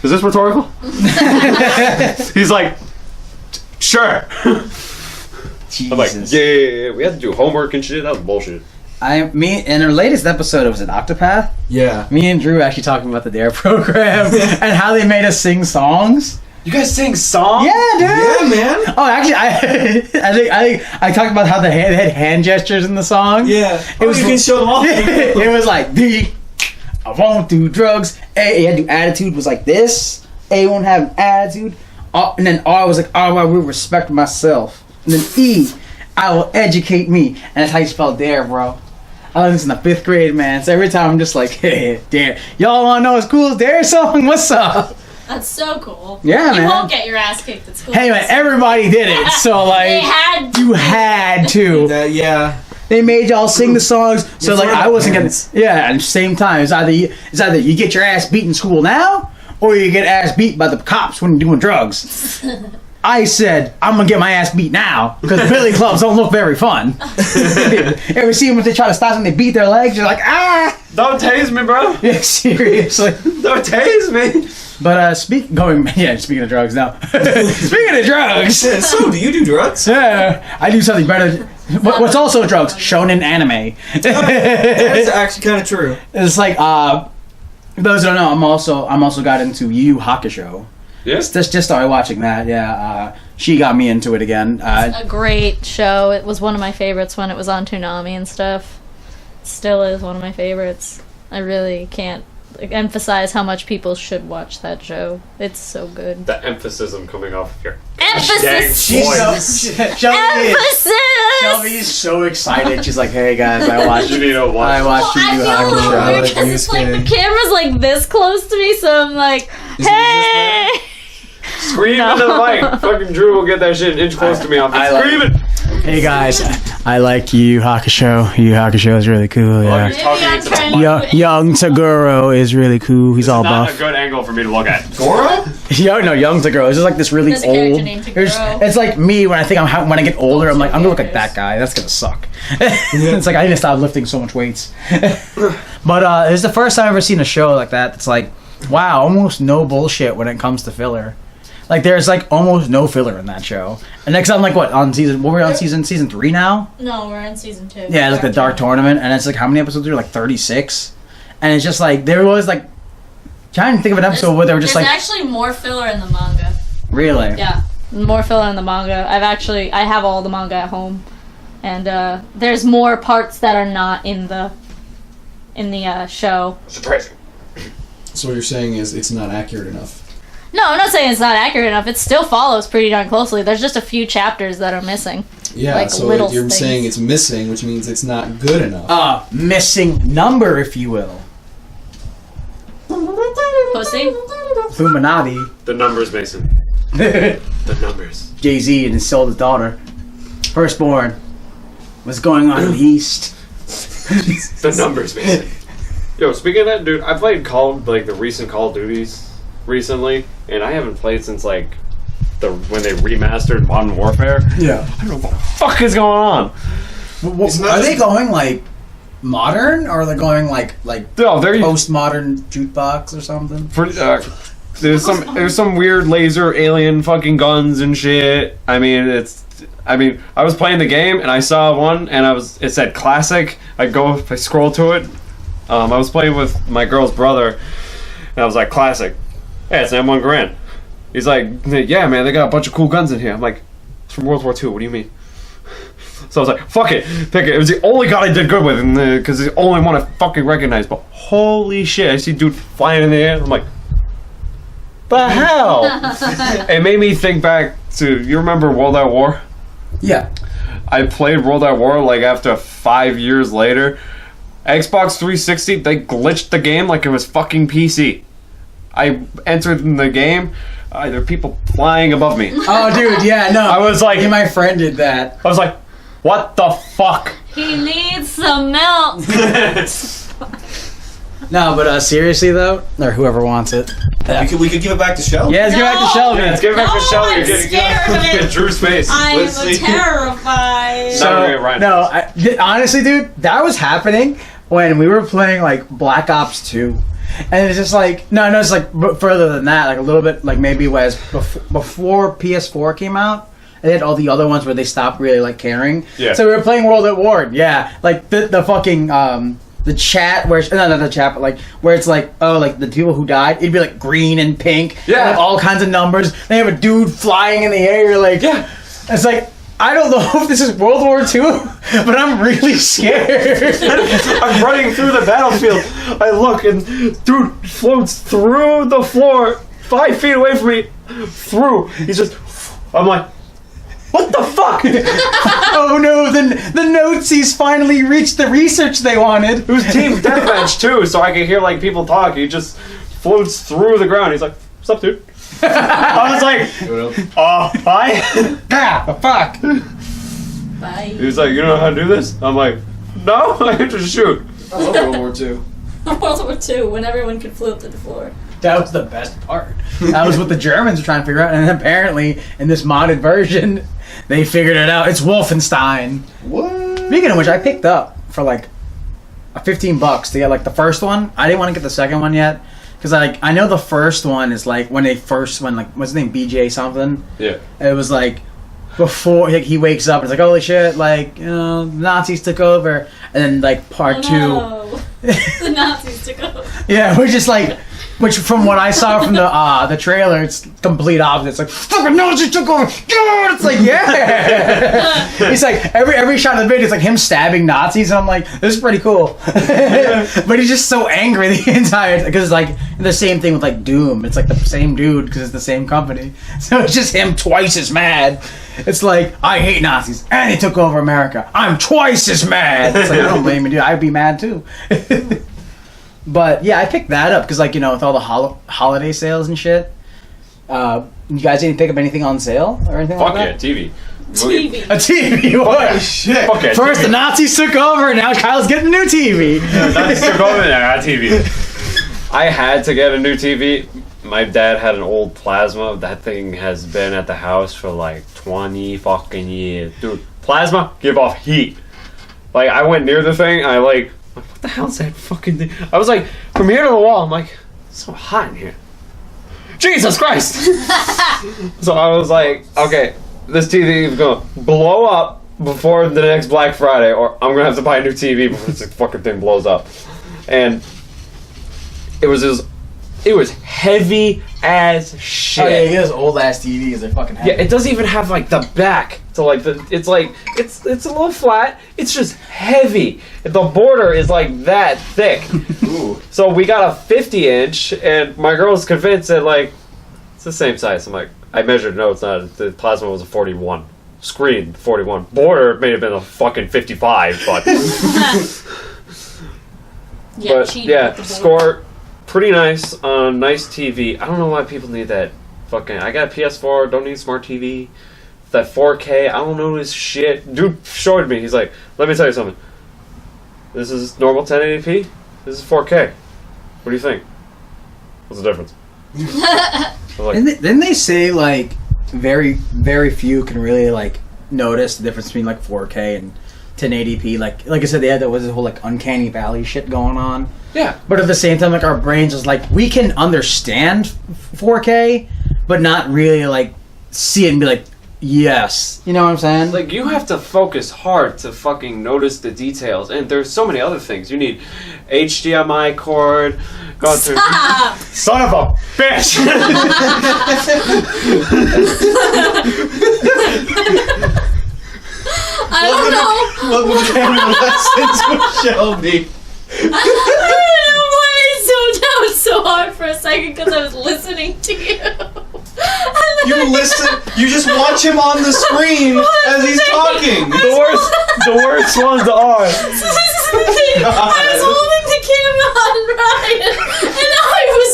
Speaker 1: Is this rhetorical? He's like, "Sure." I'm like, yeah, we had to do homework and shit. That was bullshit.
Speaker 2: In our latest episode, it was an Octopath.
Speaker 5: Yeah.
Speaker 2: Me and Drew actually talking about the DARE program and how they made us sing songs.
Speaker 1: You guys sing songs?
Speaker 2: Yeah, dude.
Speaker 5: Yeah, man.
Speaker 2: Oh, actually, I talked about how they had hand gestures in the song.
Speaker 5: Yeah.
Speaker 2: It was
Speaker 5: you can show them off.
Speaker 2: It was like I won't do drugs. A, you had to do attitude was like this. A won't have an attitude. And then R was like, I will respect myself. And then E, I will educate me. And that's how you spell DARE, bro. I was in the 5th grade, man. So every time I'm just like, hey, DARE. Y'all want to know as cool as DARE song? What's up?
Speaker 4: That's so cool.
Speaker 2: Yeah,
Speaker 4: you
Speaker 2: man.
Speaker 4: won't get your ass kicked at school.
Speaker 2: Hey, man, everybody did it. So, like, you had to.
Speaker 5: Yeah.
Speaker 2: They made y'all sing the songs. So,
Speaker 5: You're
Speaker 2: like,
Speaker 5: for
Speaker 2: I
Speaker 5: the
Speaker 2: wasn't going
Speaker 5: parents.
Speaker 2: to. Yeah, at the same time. It's either you get your ass beat in school now, or you get ass beat by the cops when you're doing drugs. I said, I'm going to get my ass beat now, because billy clubs don't look very fun. Ever see them when they try to stop them, they beat their legs, you're like, ah!
Speaker 1: Don't tase me, bro.
Speaker 2: Yeah, seriously.
Speaker 1: Don't tase me.
Speaker 2: But, speaking of drugs now. Speaking of drugs.
Speaker 5: So, do you do drugs?
Speaker 2: Yeah, I do something better. What's also drugs? Shonen anime.
Speaker 5: That's actually kind of true.
Speaker 2: It's like, those who don't know, I'm also got into Yu Yu Hakusho.
Speaker 1: Yes.
Speaker 2: Just started watching that. Yeah, she got me into it again.
Speaker 4: A great show. It was one of my favorites when it was on Toonami and stuff. Still is one of my favorites. I really can't emphasize how much people should watch that show. It's so good.
Speaker 1: The emphasis I'm coming off of here.
Speaker 4: Emphasis!
Speaker 2: Shelby's so excited. She's like, "Hey guys, I watched
Speaker 1: You need to watch.
Speaker 2: I watched Yu
Speaker 4: I
Speaker 2: Yu
Speaker 4: feel a little
Speaker 2: Hakusho."
Speaker 4: weird because it's like the camera's like this close to me, so I'm like,
Speaker 5: Is it
Speaker 4: hey!
Speaker 1: Scream into the mic. Fucking Drew will get that shit an inch close to me. I'm
Speaker 2: I like-
Speaker 1: screaming.
Speaker 2: Hey guys, I like Yu Yu Hakusho. Yu Yu Hakusho is really cool.
Speaker 1: Oh,
Speaker 2: Yeah.
Speaker 1: you're talking into the mic.
Speaker 2: Young Taguro is really cool. He's all
Speaker 1: Not
Speaker 2: buff.
Speaker 1: a good angle for me to look at.
Speaker 5: Goro?
Speaker 2: Young Taguro. It's just like this really
Speaker 4: There's a character
Speaker 2: old.
Speaker 4: named Taguro.
Speaker 2: It's like me when I think when I get older. I'm like, I'm gonna look like that guy. That's gonna suck. It's like I need to stop lifting so much weights. But it's the first time I've ever seen a show like that. It's like, wow, almost no bullshit when it comes to filler. Like there's like almost no filler in that show. And next I'm like, what were we on season 3 now?
Speaker 4: No, we're in season 2.
Speaker 2: Yeah, like the Dark Tournament, and it's like how many episodes are there? Like 36. And it's just like there was like trying to think of an episode where they were just
Speaker 4: There's
Speaker 2: like
Speaker 4: actually more filler in the manga.
Speaker 2: really.
Speaker 4: Yeah, more filler in the manga. I have all the manga at home, and there's more parts that are not in the show.
Speaker 1: Surprising.
Speaker 5: So what you're saying is it's not accurate enough.
Speaker 4: No, I'm not saying it's not accurate enough. It still follows pretty darn closely. There's just a few chapters that are missing.
Speaker 5: Yeah,
Speaker 4: Like
Speaker 5: so
Speaker 4: little
Speaker 5: you're
Speaker 4: things.
Speaker 5: saying it's missing, which means it's not good enough.
Speaker 2: Missing number, if you will.
Speaker 4: Pussy.
Speaker 2: Illuminati.
Speaker 1: The numbers, Mason.
Speaker 2: Jay-Z
Speaker 1: The numbers.
Speaker 2: and his oldest daughter. Firstborn. What's going on in the East?
Speaker 1: The numbers, Mason. Yo, speaking of that, dude, I played the recent Call of Duties recently, and I haven't played since when they remastered Modern Warfare.
Speaker 2: Yeah.
Speaker 1: I don't know what the fuck is going on.
Speaker 2: Are they going like modern, or are they going like
Speaker 1: No, they're
Speaker 2: postmodern jukebox or something?
Speaker 1: there's some weird laser alien fucking guns and shit. I mean, I was playing the game and I saw one and it said classic. I scroll to it. I was playing with my girl's brother and I was like, classic. Hey, it's an M1 Garand. He's like, yeah, man, they got a bunch of cool guns in here. I'm like, it's from World War II. What do you mean? So I was like, fuck it, pick it. It was the only gun I did good with, because it's the only one I fucking recognized. But holy shit, I see dude flying in the air. I'm like, the hell? It made me think back to, you remember World at War?
Speaker 2: Yeah.
Speaker 1: I played World at War after 5 years later. Xbox 360, they glitched the game like it was fucking PC. I entered in the game. there are people flying above me.
Speaker 2: Oh, dude, yeah, no.
Speaker 1: I was like,
Speaker 2: me and my friend did that.
Speaker 1: I was like, what the fuck?
Speaker 4: He needs some milk.
Speaker 2: No, but seriously though, or whoever wants it.
Speaker 5: We could give it back to Shelby.
Speaker 2: Yeah, let's give it back to Shelby.
Speaker 1: Let's give it back to Shelby.
Speaker 4: I'm
Speaker 1: You're getting
Speaker 4: scared of it.
Speaker 1: get Drew's face.
Speaker 4: I'm
Speaker 5: Let's see.
Speaker 4: terrified.
Speaker 2: Honestly, dude, that was happening when we were playing like Black Ops 2. And it's just like, no, it's like further than that, like a little bit, like maybe was before PS4 came out. And then all the other ones where they stopped really like caring.
Speaker 1: Yeah.
Speaker 2: So we were playing World at War. Yeah. Like the fucking, the chat where, no, not the chat, but like where it's like, oh, like the people who died, it'd be like green and pink.
Speaker 1: Yeah.
Speaker 2: And, like, all kinds of numbers. They have a dude flying in the air. You're like,
Speaker 1: Yeah.
Speaker 2: It's like, I don't know if this is World War II, but I'm really scared.
Speaker 1: I'm running through the battlefield. I look and dude floats through the floor 5 feet away from me. Through. He's just. I'm like, what the fuck?
Speaker 2: Oh no, the Nazis finally reached the research they wanted.
Speaker 1: It was team deathmatch too, so I could hear like people talk. He just floats through the ground. He's like, "What's up, dude?" I was like, "Hi."
Speaker 2: Ah, fuck.
Speaker 4: Bye.
Speaker 1: He was like, "You know how to do this?" I'm like, "No, I can just shoot."
Speaker 5: I love World War II.
Speaker 4: World War II, when everyone could float to the floor.
Speaker 2: That was the best part. That was what the Germans were trying to figure out, and apparently in this modded version, they figured it out. It's Wolfenstein.
Speaker 5: What?
Speaker 2: Speaking of which, I picked up for like $15 to get like the first one. I didn't want to get the second one yet because like I know the first one is like when like what's his name, BJ something.
Speaker 1: Yeah.
Speaker 2: It was like before like, he wakes up and it's like holy shit, like Nazis took over, and then like part
Speaker 4: No. The Nazis took over.
Speaker 2: 2. Yeah, which is like. Which, from what I saw from the trailer, it's complete opposite. It's like fucking Nazis took over. It's like yeah. He's like every shot of the video is like him stabbing Nazis, and I'm like, this is pretty cool. But he's just so angry the entire because it's like the same thing with like Doom. It's like the same dude because it's the same company. So it's just him twice as mad. It's like I hate Nazis and they took over America. I'm twice as mad. It's like I don't blame you, dude. I'd be mad too. But yeah, I picked that up because, like, with all the holiday sales and shit. You guys didn't pick up anything on sale or anything
Speaker 1: Fuck
Speaker 2: like that?
Speaker 1: yeah, TV.
Speaker 4: TV.
Speaker 2: A TV. What?
Speaker 5: Shit.
Speaker 1: Fuck yeah,
Speaker 2: First, the Nazis took over, and now Kyle's getting a new TV.
Speaker 1: That's took over there, TV. I had to get a new TV. My dad had an old plasma. That thing has been at the house for like 20 fucking years. Dude, plasma, give off heat. Like, I went near the thing, I like, what the hell's that fucking thing? I was like, from here to the wall, I'm like, it's so hot in here. Jesus Christ! So I was like, okay, this TV is gonna blow up before the next Black Friday, or I'm gonna have to buy a new TV before this fucking thing blows up. And it was heavy as shit.
Speaker 2: Oh yeah, he has old ass TVs. They're fucking heavy.
Speaker 1: Yeah, it doesn't even have like the back to like it's a little flat. It's just heavy. The border is like that thick.
Speaker 5: Ooh.
Speaker 1: So we got a 50-inch, and my girl's convinced that like it's the same size. I'm like, I measured. No, it's not. The plasma was a 41. Screen 41. Border may have been a fucking 55, but
Speaker 4: Cheated
Speaker 1: yeah,
Speaker 4: with the board.
Speaker 1: score pretty nice on nice TV. I don't know why people need that fucking. I got a PS4. Don't need smart TV. That 4K. I don't know this shit. Dude showed me. He's like, let me tell you something. This is normal 1080p. This is 4K. What do you think? What's the difference? I was like,
Speaker 2: Didn't they say like very very few can really like notice the difference between like 4K and 1080p? Like I said, they had that was this whole like uncanny valley shit going on.
Speaker 1: yeah.
Speaker 2: But at the same time, like our brains is like we can understand 4K, but not really like see it and be like, yes, you know what I'm saying?
Speaker 1: Like, you have to focus hard to fucking notice the details, and there's so many other things. You need HDMI cord. Go through.
Speaker 4: Stop!
Speaker 1: Son of a bitch!
Speaker 4: I don't know.
Speaker 5: Welcome to Camera Lessons with Shelby.
Speaker 4: I don't know why I zoned out so hard for a second because I was listening to you.
Speaker 5: You listen. You just watch him on the screen as he's talking.
Speaker 1: The worst ones are.
Speaker 4: This is the thing. I was holding the camera on Ryan, and I was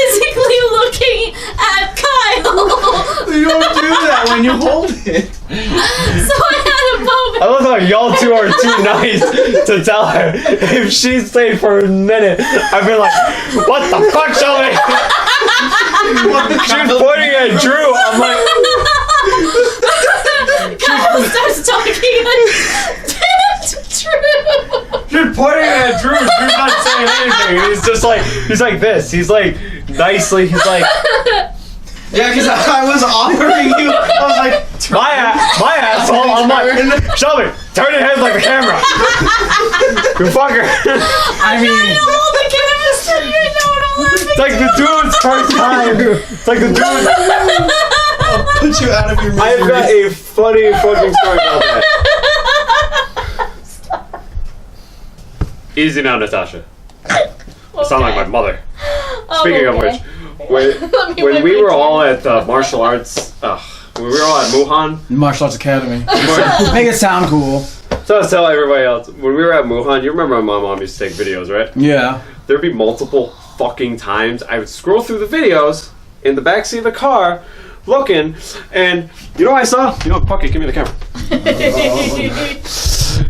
Speaker 4: physically looking at Kyle.
Speaker 5: You don't do that when you hold it.
Speaker 4: So I had a moment.
Speaker 1: I love how y'all two are too nice to tell her. If she stayed for a minute, I'd be like, what the fuck, Shelby? She was pointing at Drew. I'm like,
Speaker 4: Kyle starts talking like, Drew.
Speaker 1: she's pointing at Drew. Drew's not saying anything. He's like this. He's like, nicely, he's like,
Speaker 5: Yeah, because I was offering you. I was like,
Speaker 1: my asshole. I'm like, Shelby, turn your head like the camera. You fucker.
Speaker 2: I mean,
Speaker 4: Hold the camera so you know what
Speaker 1: It's like the dude's first time. It's like the dude.
Speaker 5: I'll put you out of your misery.
Speaker 1: I've got a funny fucking story about that. Easy now, Natasha. I sound like my mother. Speaking of which, when we were all at martial arts, when we were all at Muhan.
Speaker 2: martial arts academy. Make it sound cool.
Speaker 1: So I tell everybody else, when we were at Muhan, you remember my mom used to take videos, right?
Speaker 2: Yeah.
Speaker 1: There'd be multiple fucking times I would scroll through the videos in the backseat of the car, looking, and you know what I saw? You know, Pucky, give me the camera.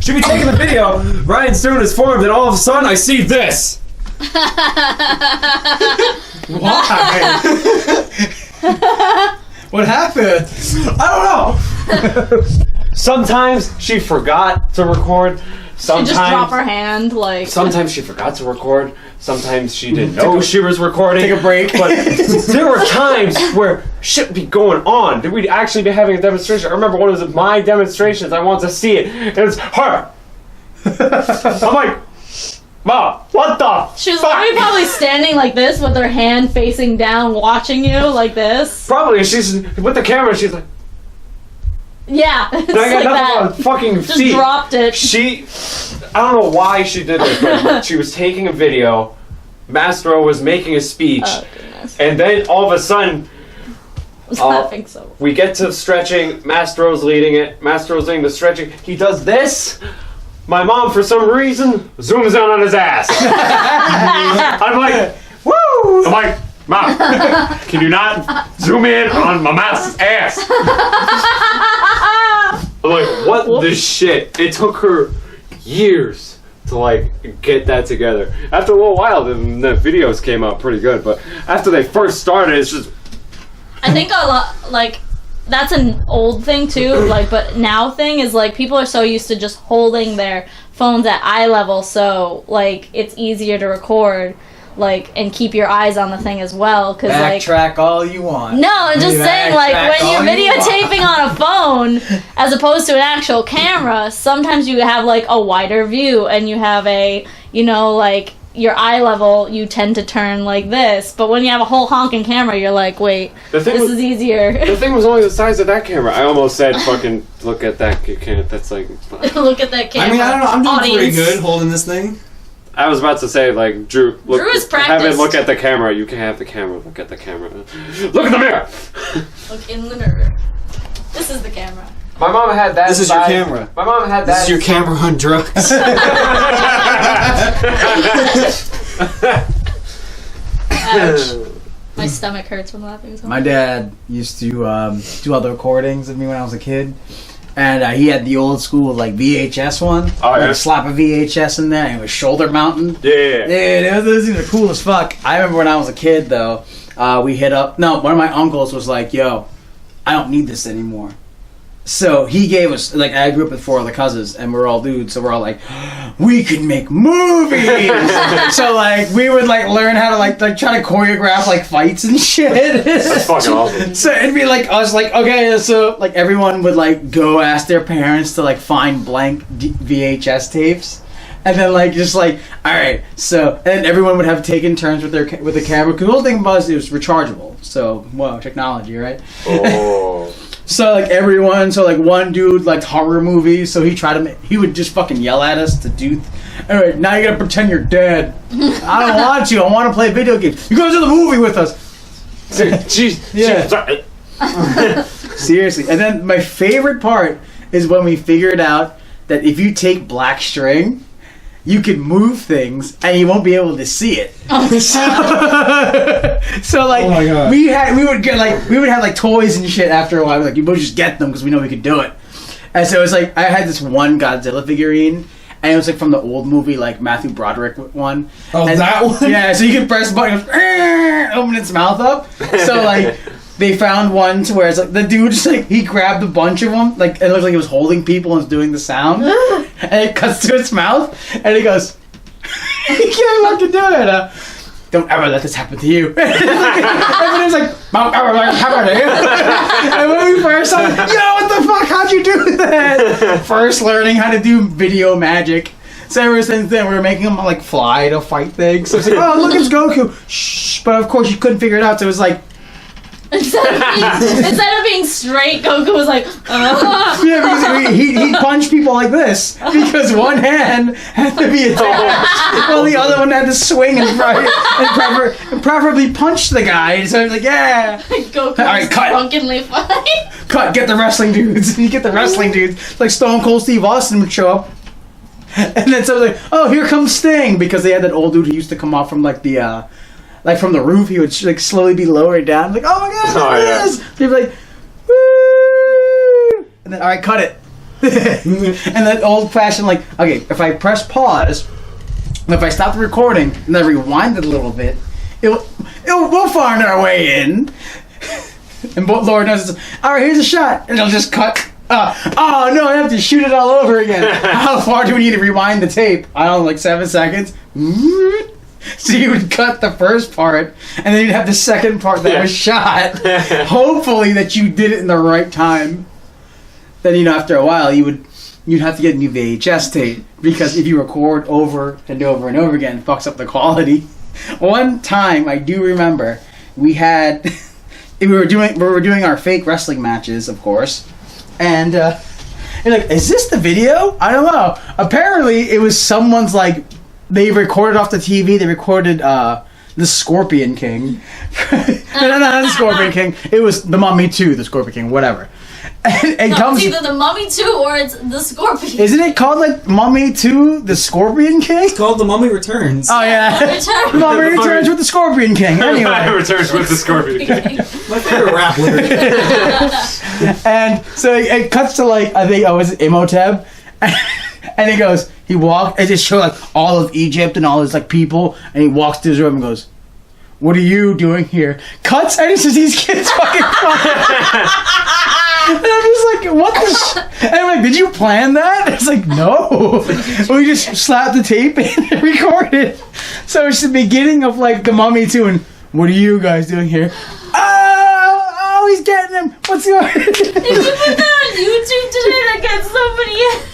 Speaker 1: She'd be taking the video, Ryan's doing his form, then all of a sudden I see this.
Speaker 2: Why? What happened?
Speaker 1: I don't know. Sometimes she forgot to record.
Speaker 4: She just drop her hand, like.
Speaker 1: Sometimes she forgot to record. Sometimes she didn't know she was recording.
Speaker 2: Take a break.
Speaker 1: But there were times where shit would be going on. That we'd actually be having a demonstration. I remember one of my demonstrations. I wanted to see it. And it's her. I'm like, Mom, what the
Speaker 4: She was
Speaker 1: fuck?
Speaker 4: literally probably standing like this with her hand facing down, watching you like this.
Speaker 1: Probably. She's with the camera. She's like,
Speaker 4: Yeah, it's
Speaker 1: I got
Speaker 4: like
Speaker 1: nothing
Speaker 4: that.
Speaker 1: to fucking
Speaker 4: Just
Speaker 1: see.
Speaker 4: dropped it.
Speaker 1: She, I don't know why she did it, but she was taking a video. Mastro was making a speech,
Speaker 4: Oh goodness,
Speaker 1: and then all of a sudden,
Speaker 4: I was laughing so.
Speaker 1: we get to stretching. Mastro's leading it. Mastro's leading the stretching. He does this. My mom, for some reason, zooms in on his ass. I'm like, woo! I'm like, Mom, can you not zoom in on my mom's ass? I'm like, what the shit? It took her years to like get that together. After a little while, the videos came out pretty good, but after they first started, it's just.
Speaker 4: I think a lot, like, that's an old thing too, like, but now thing is, like, people are so used to just holding their phones at eye level, so, like, it's easier to record, like, and keep your eyes on the thing as well, because, like...
Speaker 2: Backtrack all you want.
Speaker 4: No, I'm just saying, like, when you're videotaping on a phone, as opposed to an actual camera, sometimes you have, like, a wider view, and you have a, you know, like... your eye level, you tend to turn like this. But when you have a whole honking camera, you're like, wait, this is easier.
Speaker 1: The thing was only the size of that camera. I almost said, fucking, look at that camera. That's like...
Speaker 4: Look at that camera.
Speaker 5: I mean, I don't know. I'm doing
Speaker 4: Audience.
Speaker 5: pretty good holding this thing.
Speaker 1: I was about to say, like, Drew, look,
Speaker 4: Drew is
Speaker 1: have
Speaker 4: practiced.
Speaker 1: it look at the camera. You can have the camera. Look at the camera. Look at the mirror!
Speaker 4: Look in the mirror. This is the camera.
Speaker 1: My mom had that
Speaker 5: This is your camera.
Speaker 1: My mom had that.
Speaker 5: This is your camera on drugs.
Speaker 4: Ouch. My stomach hurts from laughing so
Speaker 2: My
Speaker 4: much.
Speaker 2: dad used to do all the recordings of me when I was a kid. And he had the old school, like, VHS one.
Speaker 1: Oh, yeah?
Speaker 2: Like, slap a VHS in there, and it was shoulder mounting.
Speaker 1: Yeah.
Speaker 2: Dude, those things are cool as fuck. I remember when I was a kid, though, we hit up... No, one of my uncles was like, yo, I don't need this anymore. So he gave us... Like, I grew up with 4 other cousins, and we're all dudes, so we're all like, we can make movies! So, like, we would, like, learn how to, like try to choreograph, like, fights and shit.
Speaker 1: That's fucking awesome.
Speaker 2: So it'd be like, I was like, okay, so, like, everyone would, like, go ask their parents to, like, find blank VHS tapes. And then, like, just like, all right, so, and everyone would have taken turns with the camera. Because the whole thing was, it was rechargeable. So, wow, technology, right?
Speaker 1: Oh.
Speaker 2: So, like, everyone, so, like, one dude liked horror movies, so he would just fucking yell at us to do, all right, now you gotta pretend you're dead. I don't want you, I want to play video games. You go to the movie with us.
Speaker 1: Jeez.
Speaker 2: Yeah. Seriously. And then my favorite part is when we figured out that if you take black string you could move things and you won't be able to see it. So like
Speaker 5: Oh my God.
Speaker 2: we would have like toys and shit after a while. Like, you would just get them because we know we could do it. And so it's like I had this one Godzilla figurine, and it was like from the old movie, like Matthew Broderick one.
Speaker 5: Oh,
Speaker 2: And-
Speaker 5: that one?
Speaker 2: Yeah, so you could press the button, it goes, open its mouth up. So like they found one to where it's like the dude just like he grabbed a bunch of them, like it looked like he was holding people and was doing the sound, and it cuts to its mouth, and he goes, "You can't fucking do it. Don't ever let this happen to you." Everybody's like, "Don't ever let it happen to you." And when we first saw it, yo, what the fuck? How'd you do that? First learning how to do video magic. So ever since then, we were making them like fly to fight things. So it's like, oh, look, it's Goku. Shh. But of course, you couldn't figure it out. So it was like,
Speaker 4: Instead of being straight, Goku was like,
Speaker 2: yeah, because he'd punch people like this because one hand had to be attached while the other one had to swing and preferably punch the guy. So I was like, yeah.
Speaker 4: Goku
Speaker 2: All right,
Speaker 4: was
Speaker 2: cut.
Speaker 4: drunkenly funny.
Speaker 2: Cut, get the wrestling dudes. You get the wrestling dudes. Like Stone Cold Steve Austin would show up. And then someone's like, oh, here comes Sting. Because they had that old dude who used to come off from like the, like from the roof. He would like slowly be lowered down. Like, oh my god,
Speaker 1: Oh,
Speaker 2: there
Speaker 1: yeah.
Speaker 2: it is. He'd be like, woo! And then, all right, cut it. And that old fashioned, like, okay, if I press pause, if I stop the recording and then rewind it a little bit, we'll find our way in. And Lord knows, all right, here's a shot, and it'll just cut. Oh no, I have to shoot it all over again. How far do we need to rewind the tape? I don't know, like 7 seconds. So you would cut the first part, and then you'd have the second part that was shot. Hopefully that you did it in the right time. Then after a while you'd have to get a new VHS tape, because if you record over and over and over again, it fucks up the quality. One time I do remember we were doing our fake wrestling matches, of course, and you're like, is this the video? I don't know. Apparently it was someone's like, they recorded off the TV. They recorded the Scorpion King. No, not the Scorpion King. It was the Mummy 2, the Scorpion King, whatever. And
Speaker 4: No,
Speaker 2: comes,
Speaker 4: it's either the Mummy 2 or it's the Scorpion.
Speaker 2: isn't it called like Mummy 2, the Scorpion King?
Speaker 5: It's called The Mummy Returns.
Speaker 2: Oh yeah,
Speaker 4: Return.
Speaker 2: Mummy Returns with the Scorpion King. Anyway,
Speaker 1: Returns with the Scorpion.
Speaker 5: My favorite rap lyric.
Speaker 2: and so it cuts to like, I think was Imhotep, and he goes, he walked, it just showed like all of Egypt and all his like people, and he walks to his room and goes, "What are you doing here?" Cuts, and he says, "These kids fucking fuck." And I'm just like, what the and I'm like, did you plan that? It's like, no. We just slapped the tape and recorded. So it's the beginning of like the Mummy 2, and what are you guys doing here? Oh, he's getting him. What's going on?
Speaker 4: If you put that on YouTube today, that gets so many.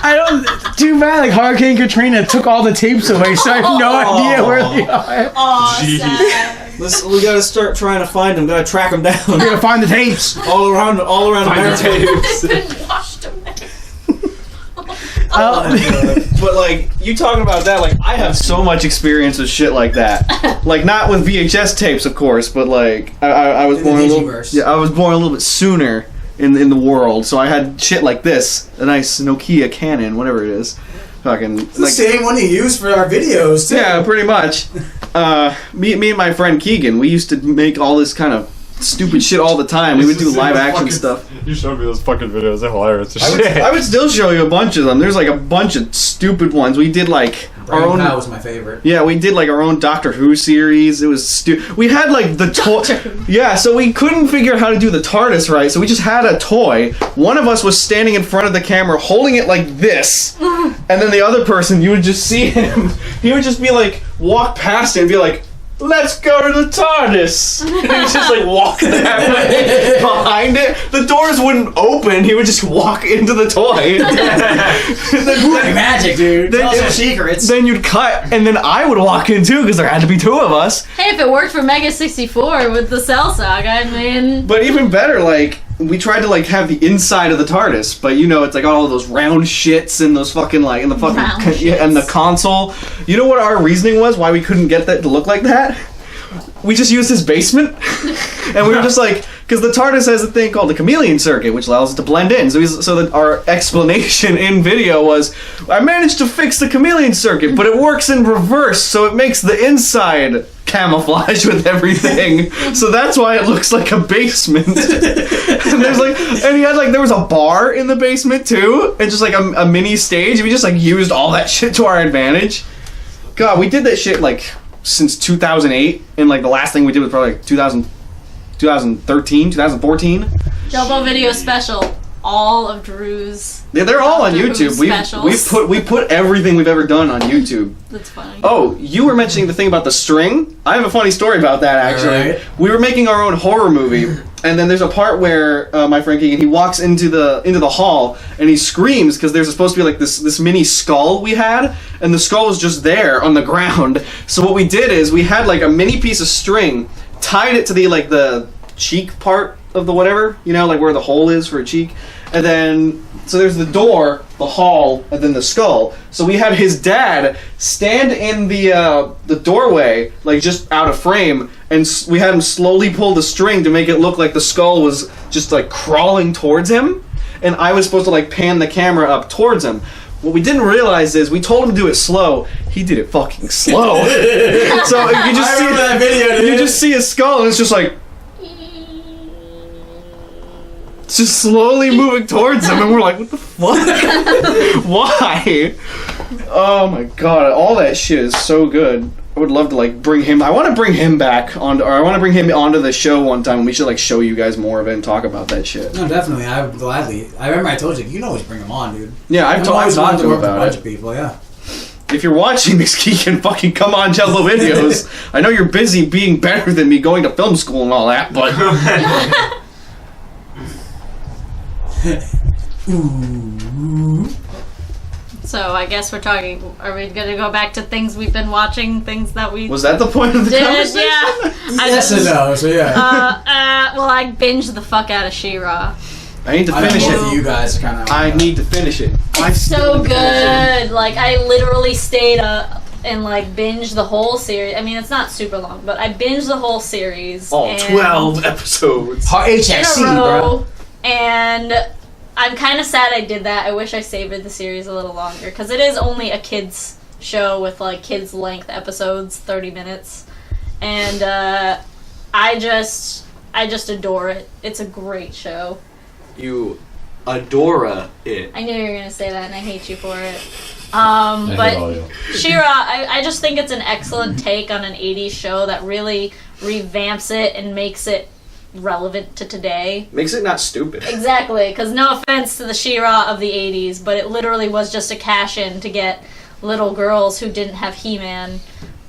Speaker 2: I don't. Too bad. Like Hurricane Katrina took all the tapes away, so I have no idea where they are.
Speaker 4: Aw,
Speaker 1: Jeez.
Speaker 4: sad.
Speaker 5: We gotta start trying to find them. Gotta track them down.
Speaker 2: We're gonna find the tapes.
Speaker 5: all around
Speaker 1: Find the
Speaker 5: America.
Speaker 1: tapes.
Speaker 4: They've been washed away.
Speaker 3: But like you talking about that, like I have so much experience with shit like that. Like not with VHS tapes, of course, but like I was
Speaker 5: In the
Speaker 3: born a little.
Speaker 5: Digiverse.
Speaker 3: Yeah, I was born a little bit sooner in the world, so I had shit like this, a nice Nokia Canon, whatever it is. Fucking
Speaker 5: It's the same one you use for our videos, too.
Speaker 3: yeah, pretty much. Me and my friend Keegan, we used to make all this kind of stupid shit all the time. We would do live action stuff.
Speaker 1: You showed me those fucking videos. They're hilarious.
Speaker 3: I would still show you a bunch of them. There's like a bunch of stupid ones. We did like our own.
Speaker 5: That was my favorite.
Speaker 3: Yeah, we did like our own Doctor Who series. It was we had like the toy. Yeah, so we couldn't figure out how to do the TARDIS right, so we just had a toy. One of us was standing in front of the camera holding it like this, and then the other person, you would just see him. He would just be like, walk past it and be like, "Let's go to the TARDIS." And he would just like walk that way behind it. The doors wouldn't open. He would just walk into the toy.
Speaker 5: Movie magic, dude.
Speaker 3: Then-
Speaker 5: Tell us your secrets.
Speaker 3: Then you'd cut, and then I would walk in too, because there had to be two of us.
Speaker 4: Hey, if it worked for Mega 64 with the Cell Saga, I mean.
Speaker 3: But even better, like, we tried to like have the inside of the TARDIS, but it's like all of those round shits and those fucking like and the fucking
Speaker 4: Round
Speaker 3: and the console. You know what our reasoning was why we couldn't get that to look like that? we just used his basement, and we were just like, because the TARDIS has a thing called the chameleon circuit, which allows it to blend in. So that our explanation in video was, I managed to fix the chameleon circuit, but it works in reverse, so it makes the inside camouflage with everything. So that's why it looks like a basement. And he had there was a bar in the basement too, and just like a mini stage. We just like used all that shit to our advantage. God, we did that shit since 2008, and the last thing we did was probably 2013, 2014.
Speaker 4: Gelbbo video special. All of Drew's.
Speaker 3: Yeah, they're all on YouTube. We put everything we've ever done on YouTube.
Speaker 4: That's funny.
Speaker 3: Oh, you were mentioning the thing about the string. I have a funny story about that actually.
Speaker 2: Right.
Speaker 3: We were making our own horror movie, and then there's a part where my friend Keegan, he walks into the hall and he screams because there's supposed to be this mini skull we had, and the skull was just there on the ground. So what we did is we had a mini piece of string, tied it to the cheek part of the whatever, where the hole is for a cheek. And then, so there's the door, the hall, and then the skull. So we had his dad stand in the doorway, just out of frame, and we had him slowly pull the string to make it look like the skull was just crawling towards him. And I was supposed to pan the camera up towards him. What we didn't realize is we told him to do it slow. He did it fucking slow. So you just see
Speaker 2: that video, dude.
Speaker 3: You just see his skull, and it's just it's just slowly moving towards him, and we're like, what the fuck? Why? Oh my god, all that shit is so good. I would love to bring him. I want to bring him back on, or I want to bring him onto the show one time, and we should show you guys more of it and talk about that shit.
Speaker 2: No, definitely. I would gladly. I remember I told you can always bring him on, dude.
Speaker 3: Yeah, I've talked to him
Speaker 2: a
Speaker 3: about
Speaker 2: bunch
Speaker 3: it.
Speaker 2: of people, yeah.
Speaker 3: If you're watching this, Keegan, fucking come on, Gelbbo videos. I know you're busy being better than me, going to film school and all that, but.
Speaker 4: So I guess we're talking. Are we gonna go back to things we've been watching? Things that we
Speaker 3: Was that the point of the conversation?
Speaker 4: Yeah.
Speaker 2: Yes and no, so yeah.
Speaker 4: Well, I binged the fuck out of She-Ra.
Speaker 3: I need to finish
Speaker 2: I know
Speaker 3: it.
Speaker 2: you guys kind of.
Speaker 3: I need to finish it.
Speaker 4: It's so good. I literally stayed up and binged the whole series. I mean, it's not super long, but I binged the whole series.
Speaker 3: All
Speaker 4: and
Speaker 3: 12 episodes.
Speaker 2: HXC,
Speaker 4: in a row,
Speaker 2: bro.
Speaker 4: and I'm kind of sad I did that. I wish I savored the series a little longer, because it is only a kids show with kids length episodes, 30 minutes, and I just adore it. It's a great show.
Speaker 5: You adora it.
Speaker 4: I knew you were gonna say that, and I hate you for it. But She-Ra, I just think it's an excellent take on an 80s show that really revamps it and makes it relevant to today.
Speaker 3: Makes it not stupid.
Speaker 4: Exactly, because no offense to the She-Ra of the 80s, but it literally was just a cash-in to get little girls who didn't have He-Man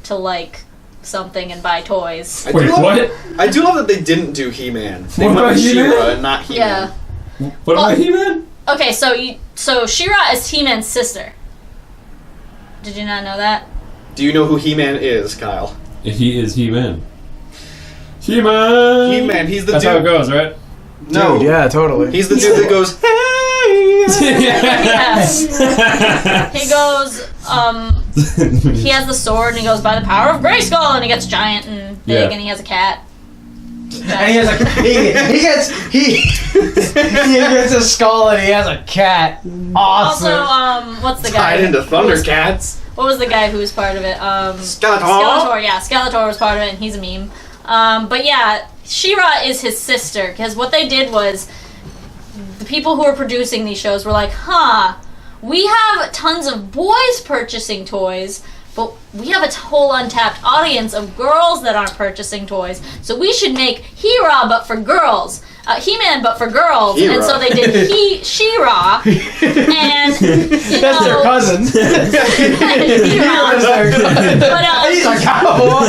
Speaker 4: to like something and buy toys.
Speaker 5: Wait, what? I do love that they didn't do He-Man. They went with She-Ra and not He-Man.
Speaker 4: Yeah.
Speaker 6: What about He-Man?
Speaker 4: Okay, so She-Ra is He-Man's sister. Did you not know that?
Speaker 5: Do you know who He-Man is, Kyle?
Speaker 6: He is He-Man. He-Man!
Speaker 5: He-Man, he's the
Speaker 6: That's
Speaker 5: dude.
Speaker 6: how it goes, right?
Speaker 5: No.
Speaker 2: Dude, yeah, totally.
Speaker 5: He's the dude that goes, hey!
Speaker 4: Yeah. He goes, he has the sword and he goes, by the power of Grayskull, and he gets giant and big and he has a cat.
Speaker 2: And he has he gets a skull and he has a cat. Awesome.
Speaker 4: Also, what's the guy?
Speaker 5: Tied into Thundercats.
Speaker 4: What was the guy who was part of it?
Speaker 5: Skeletor.
Speaker 4: Skeletor, yeah, Skeletor was part of it, and he's a meme. But yeah, She-Ra is his sister, because what they did was, the people who were producing these shows were like, we have tons of boys purchasing toys, but we have a whole untapped audience of girls that aren't purchasing toys, so we should make He-Ra but for girls. He-Man but for girls.
Speaker 5: He-Ra.
Speaker 4: And so they did She-Ra, and
Speaker 2: That's their cousin.
Speaker 4: He-Ra. But
Speaker 2: He's a cowboy.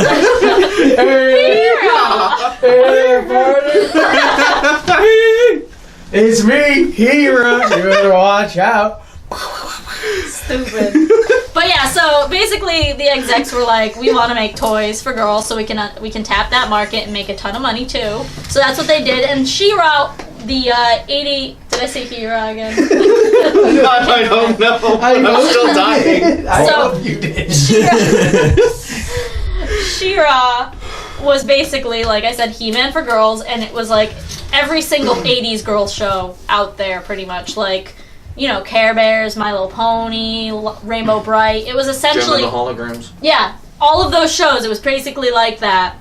Speaker 2: It's me, Hero. You better watch out.
Speaker 4: Stupid. But yeah, so basically the execs were like, we want to make toys for girls so we can tap that market and make a ton of money too. So that's what they did. And She-Ra, the 80... Did I say He-Ra again?
Speaker 5: I don't know. I'm still dying.
Speaker 2: I
Speaker 4: So-
Speaker 2: hope you did.
Speaker 4: She-Ra was basically, like I said, He-Man for girls, and it was like every single 80s girl show out there, pretty much. Like, you know, Care Bears, My Little Pony, Rainbow Bright. It was essentially...
Speaker 5: Gem of the Holograms.
Speaker 4: Yeah, all of those shows, it was basically like that.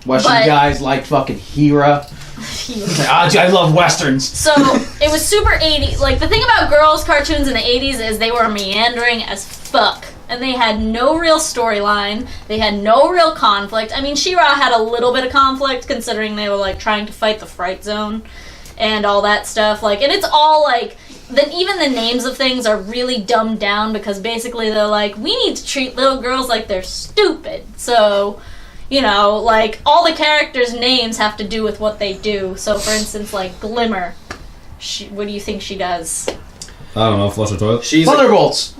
Speaker 2: Western guys like fucking Hera. I love Westerns.
Speaker 4: So, it was super 80s. Like, the thing about girls' cartoons in the 80s is they were meandering as fuck. And they had no real storyline. They had no real conflict. I mean, She-Ra had a little bit of conflict, considering they were, like, trying to fight the Fright Zone and all that stuff. Like, and it's all, like... even the names of things are really dumbed down because basically they're like, we need to treat little girls like they're stupid. So, you know, like, all the characters' names have to do with what they do. So, for instance, like, Glimmer. What do you think she does?
Speaker 6: I don't know, flush a toilet.
Speaker 2: Thunderbolts.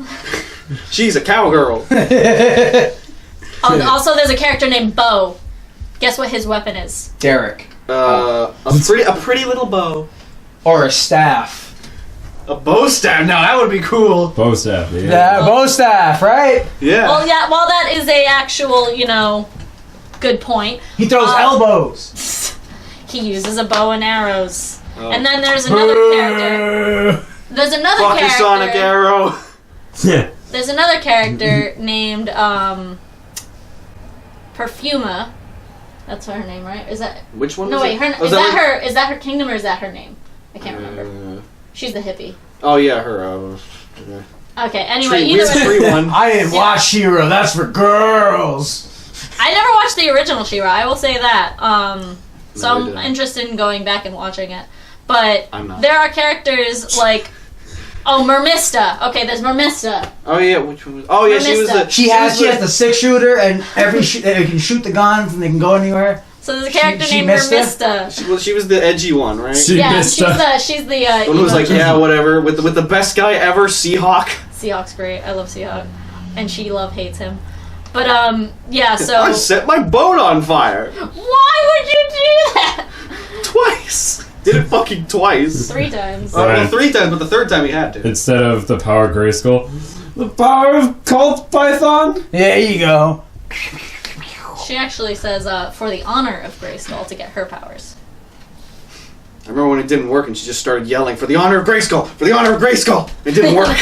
Speaker 5: She's a cowgirl.
Speaker 4: Also, there's a character named Bo. Guess what his weapon is?
Speaker 2: Derek.
Speaker 5: A pretty little bow.
Speaker 2: Or a staff.
Speaker 5: A bow staff. Now that would be cool.
Speaker 6: Bow staff, yeah.
Speaker 2: Yeah, bow staff, right?
Speaker 5: Yeah.
Speaker 4: Well, yeah, well, that is a actual, you know, good point.
Speaker 2: He throws elbows.
Speaker 4: He uses a bow and arrows.
Speaker 5: Oh.
Speaker 4: And then there's another character. There's another
Speaker 5: Fuck
Speaker 4: character.
Speaker 5: your Sonic Arrow.
Speaker 4: There's another character named Perfuma. That's her name, right? Is that
Speaker 5: Which one?
Speaker 4: no?
Speaker 5: is
Speaker 4: Wait,
Speaker 5: it?
Speaker 4: her
Speaker 5: Oh,
Speaker 4: is that her? Is that her kingdom or is that her name? I can't remember. She's the hippie.
Speaker 5: Oh yeah, her.
Speaker 4: Okay. Anyway,
Speaker 5: Tree,
Speaker 4: either
Speaker 5: weird
Speaker 4: way,
Speaker 5: tree one.
Speaker 2: I didn't watch She-Ra. That's for girls.
Speaker 4: I never watched the original She-Ra. I will say that. So
Speaker 5: Neither
Speaker 4: I'm
Speaker 5: did I.
Speaker 4: interested in going back and watching it. But
Speaker 5: I'm not.
Speaker 4: there are characters like, Mermista. Okay, there's Mermista.
Speaker 5: Oh yeah, which one was? Oh yeah, she was the.
Speaker 2: She has the 6-shooter, and they can shoot the guns, and they can go anywhere.
Speaker 4: So there's a character
Speaker 2: She
Speaker 4: named
Speaker 2: missed her?
Speaker 4: Mermista.
Speaker 5: She was the edgy one, right?
Speaker 4: Yeah, she's the
Speaker 5: The one who was like, yeah, whatever, with the best guy ever, Seahawk.
Speaker 4: Seahawk's great. I love Seahawk, and she hates him. But yeah. So
Speaker 5: I set my boat on fire
Speaker 4: why would you do that?
Speaker 5: twice. Did it fucking twice.
Speaker 4: 3 times.
Speaker 5: Well, 3 times, but the 3rd time he had to.
Speaker 6: Instead of the power of Grayskull, the power of Cult Python?
Speaker 2: There you go.
Speaker 4: She actually says, for the honor of Grayskull to get her powers.
Speaker 5: I remember when it didn't work and she just started yelling, for the honor of Grayskull! For the honor of Grayskull! It didn't work.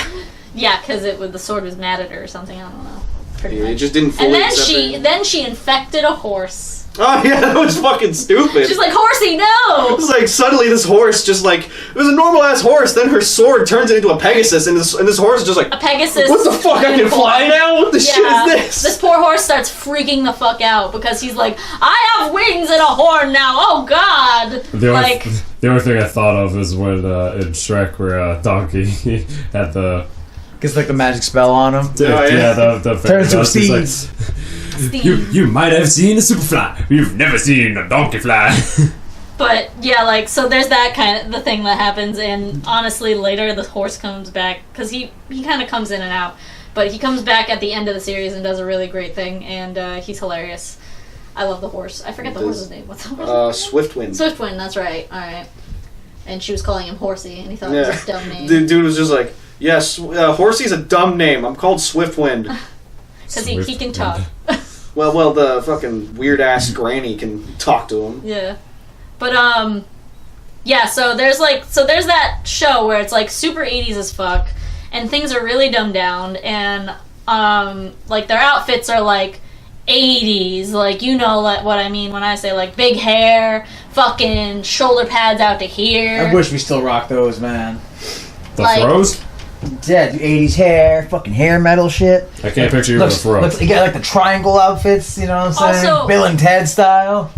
Speaker 4: Yeah, because the sword was mad at her or something. I don't know. Pretty
Speaker 5: It
Speaker 4: much.
Speaker 5: just didn't fully
Speaker 4: And then
Speaker 5: accept
Speaker 4: she
Speaker 5: it.
Speaker 4: infected a horse.
Speaker 5: Oh yeah, that was fucking stupid.
Speaker 4: She's like, horsey,
Speaker 5: It
Speaker 4: no!
Speaker 5: was like suddenly this horse just like it was a normal ass horse. Then her sword turns it into a Pegasus, and this horse is just like
Speaker 4: A Pegasus.
Speaker 5: what the fuck? I can fly now? What the shit is this?
Speaker 4: This poor horse starts freaking the fuck out because he's like, I have wings and a horn now. Oh God!
Speaker 6: The only thing I thought of is when in Shrek where Donkey had the
Speaker 2: Gets like the magic spell on him.
Speaker 5: Oh, yeah.
Speaker 6: the
Speaker 2: Turns to
Speaker 6: dust, he's like,
Speaker 4: Steve.
Speaker 6: you might have seen a superfly, but you've never seen a donkey fly.
Speaker 4: But yeah, like, so there's that kind of the thing that happens, and honestly, later the horse comes back because he kind of comes in and out, but he comes back at the end of the series and does a really great thing, and he's hilarious. I love the horse. I forget the horse's name. What's the horse's name?
Speaker 5: Swiftwind.
Speaker 4: Swiftwind. That's right. All right. And she was calling him Horsey, and he thought it was a dumb name.
Speaker 5: The dude was just like, yes, Horsey's a dumb name. I'm called Swiftwind.
Speaker 4: Because he can talk.
Speaker 5: Well, the fucking weird ass granny can talk to him.
Speaker 4: Yeah. But yeah, so there's that show where it's like super 80s as fuck and things are really dumbed down and like their outfits are like 80s, like, you know what I mean when I say like big hair, fucking shoulder pads out to here.
Speaker 2: I wish we still rock those, man.
Speaker 6: The
Speaker 4: Like-
Speaker 6: throws?
Speaker 2: Yeah, the 80s hair, fucking hair metal shit.
Speaker 6: I can't picture you with a fro.
Speaker 2: You got like the triangle outfits, you know what I'm saying?
Speaker 4: Also-
Speaker 2: Bill and Ted style.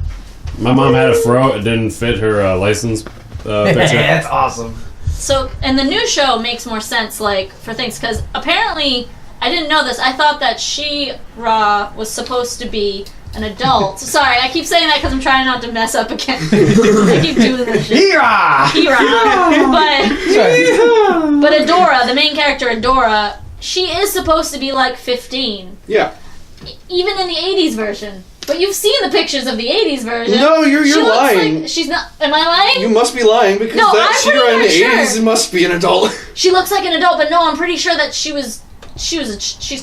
Speaker 6: My mom had a fro. It didn't fit her license picture.
Speaker 2: That's awesome.
Speaker 4: So, and the new show makes more sense, like, for things, because apparently, I didn't know this, I thought that She-Ra was supposed to be an adult. Sorry, I keep saying that because I'm trying not to mess up again. I keep doing this shit.
Speaker 2: Hira!
Speaker 4: But Adora, the main character Adora, she is supposed to be like 15.
Speaker 5: Yeah.
Speaker 4: Even in the 80s version. But you've seen the pictures of the 80s version.
Speaker 5: No, you're
Speaker 4: She looks
Speaker 5: lying.
Speaker 4: like, she's not. Am I lying?
Speaker 5: You must be lying because
Speaker 4: No,
Speaker 5: that
Speaker 4: I'm pretty
Speaker 5: She-Ra in the
Speaker 4: sure.
Speaker 5: 80s must be an adult.
Speaker 4: She looks like an adult, but no, I'm pretty sure that she's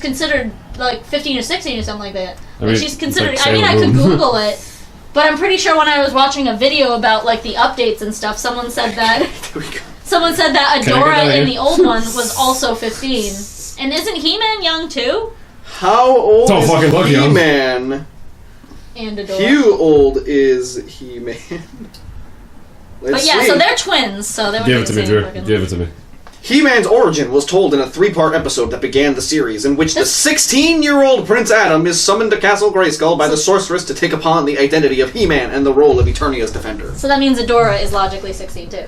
Speaker 4: considered like 15 or 16 or something like that. Like, she's considered.
Speaker 6: it's
Speaker 4: I
Speaker 6: like
Speaker 4: mean, I
Speaker 6: Sailor
Speaker 4: could
Speaker 6: Moon.
Speaker 4: Google it, but I'm pretty sure when I was watching a video about like the updates and stuff, someone said that
Speaker 6: Can I get
Speaker 4: Adora
Speaker 6: that
Speaker 4: in
Speaker 6: again?
Speaker 4: the old one was also 15. And isn't He-Man young too?
Speaker 5: How old
Speaker 6: Don't
Speaker 5: is
Speaker 6: fucking look young.
Speaker 5: He-Man?
Speaker 4: And Adora.
Speaker 5: How old is He-Man?
Speaker 4: But yeah, so they're twins. So they would
Speaker 6: Give
Speaker 4: be
Speaker 6: it to
Speaker 4: the
Speaker 6: me,
Speaker 4: same
Speaker 6: Drew.
Speaker 4: fucking-
Speaker 6: Give it to me.
Speaker 5: He-Man's origin was told in a 3-part episode that began the series, in which the 16-year-old Prince Adam is summoned to Castle Grayskull by the sorceress to take upon the identity of He-Man and the role of Eternia's defender.
Speaker 4: So that means Adora is logically 16 too.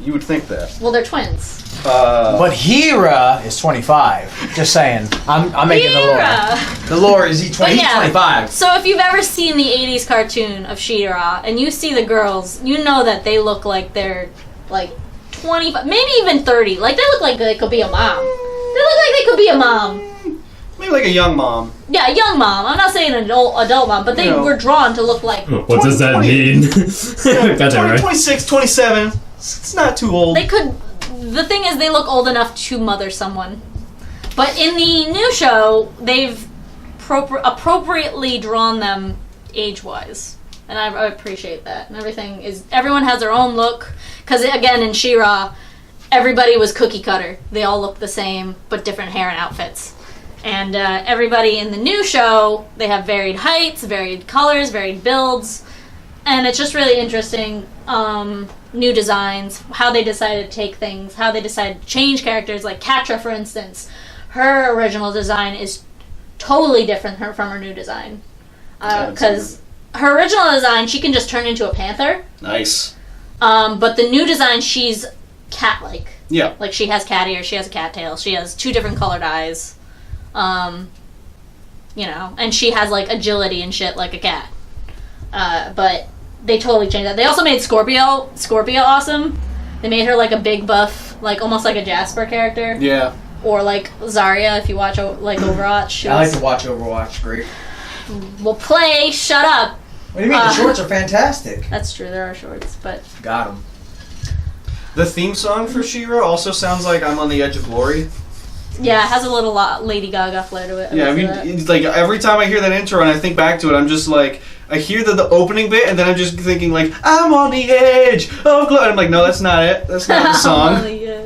Speaker 5: You would think that.
Speaker 4: Well, they're twins.
Speaker 2: But Hera is 25. Just saying. I'm making the lore.
Speaker 4: She-Ra!
Speaker 2: The lore is he's
Speaker 4: But yeah.
Speaker 2: 25.
Speaker 4: So if you've ever seen the 80s cartoon of She-Ra and you see the girls, you know that they look like they're like 25, maybe even 30. Like they look like they could be a mom. They look like they could be a mom.
Speaker 5: Maybe like a young mom.
Speaker 4: Yeah, a young mom. I'm not saying an adult mom, but they
Speaker 5: You know.
Speaker 4: were drawn to look like.
Speaker 6: What does that
Speaker 5: 20.
Speaker 6: mean? Got that right.
Speaker 5: 26, 27. It's not too old.
Speaker 4: They could. The thing is, they look old enough to mother someone. But in the new show, they've appropriately drawn them age-wise, and I appreciate that. And everyone has their own look. Because again, in She-Ra, everybody was cookie cutter. They all looked the same, but different hair and outfits. And everybody in the new show, they have varied heights, varied colors, varied builds, and it's just really interesting. New designs, how they decided to take things, how they decided to change characters. Like Catra, for instance, her original design is totally different from her new design. Because her original design, she can just turn into a panther.
Speaker 5: Nice.
Speaker 4: But the new design, she's cat-like.
Speaker 5: Yeah.
Speaker 4: Like she has cat ears, she has a cat tail, she has 2 different colored eyes. You know, and she has like agility and shit like a cat. But they totally changed that. They also made Scorpio awesome. They made her like a big buff, like almost like a Jasper character.
Speaker 5: Yeah.
Speaker 4: Or like Zarya if you watch like Overwatch. She
Speaker 2: I like
Speaker 4: was-
Speaker 2: to watch Overwatch. Great.
Speaker 4: Well, play, shut up.
Speaker 2: What do you mean? The shorts are fantastic.
Speaker 4: That's true, there are shorts, but
Speaker 2: Got them.
Speaker 5: The theme song for She-Ra also sounds like I'm on the Edge of Glory.
Speaker 4: yeah, it has a little Lady Gaga flair to it.
Speaker 5: Yeah, I
Speaker 4: will
Speaker 5: mean,
Speaker 4: say that.
Speaker 5: it's like every time I hear that intro and I think back to it, I'm just like, I hear the opening bit and then I'm just thinking like, I'm on the edge of glory. I'm like, no, that's not it. That's not the song.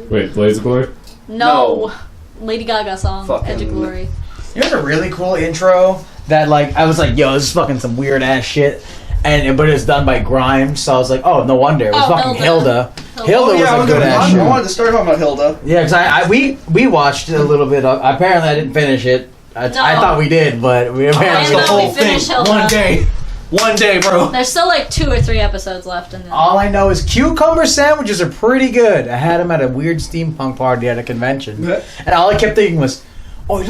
Speaker 6: Wait, Blaze of Glory?
Speaker 4: No. Lady Gaga song,
Speaker 5: Fucking-
Speaker 4: Edge of Glory.
Speaker 2: You know, it's a really cool intro that like I was like, yo, this is fucking some weird ass shit. But it's done by Grimes, so I was like, oh, no wonder. It was
Speaker 4: Oh,
Speaker 2: fucking
Speaker 4: Hilda.
Speaker 2: Hilda. Hilda
Speaker 5: Oh, yeah,
Speaker 2: was a good ass
Speaker 5: I wanted
Speaker 2: show.
Speaker 5: to start talking about Hilda.
Speaker 2: Yeah, because we watched it a little bit. Apparently, I didn't finish it. I
Speaker 4: No.
Speaker 2: thought we did, but we
Speaker 4: And
Speaker 2: apparently
Speaker 5: the
Speaker 4: then
Speaker 5: whole
Speaker 4: we finished
Speaker 5: thing.
Speaker 4: Hilda.
Speaker 2: one day.
Speaker 5: One day, bro.
Speaker 4: There's still like 2 or 3 episodes left in the.
Speaker 2: All I know is cucumber sandwiches are pretty good. I had them at a weird steampunk party at a convention,
Speaker 5: Yeah.
Speaker 2: and all I kept thinking was, oh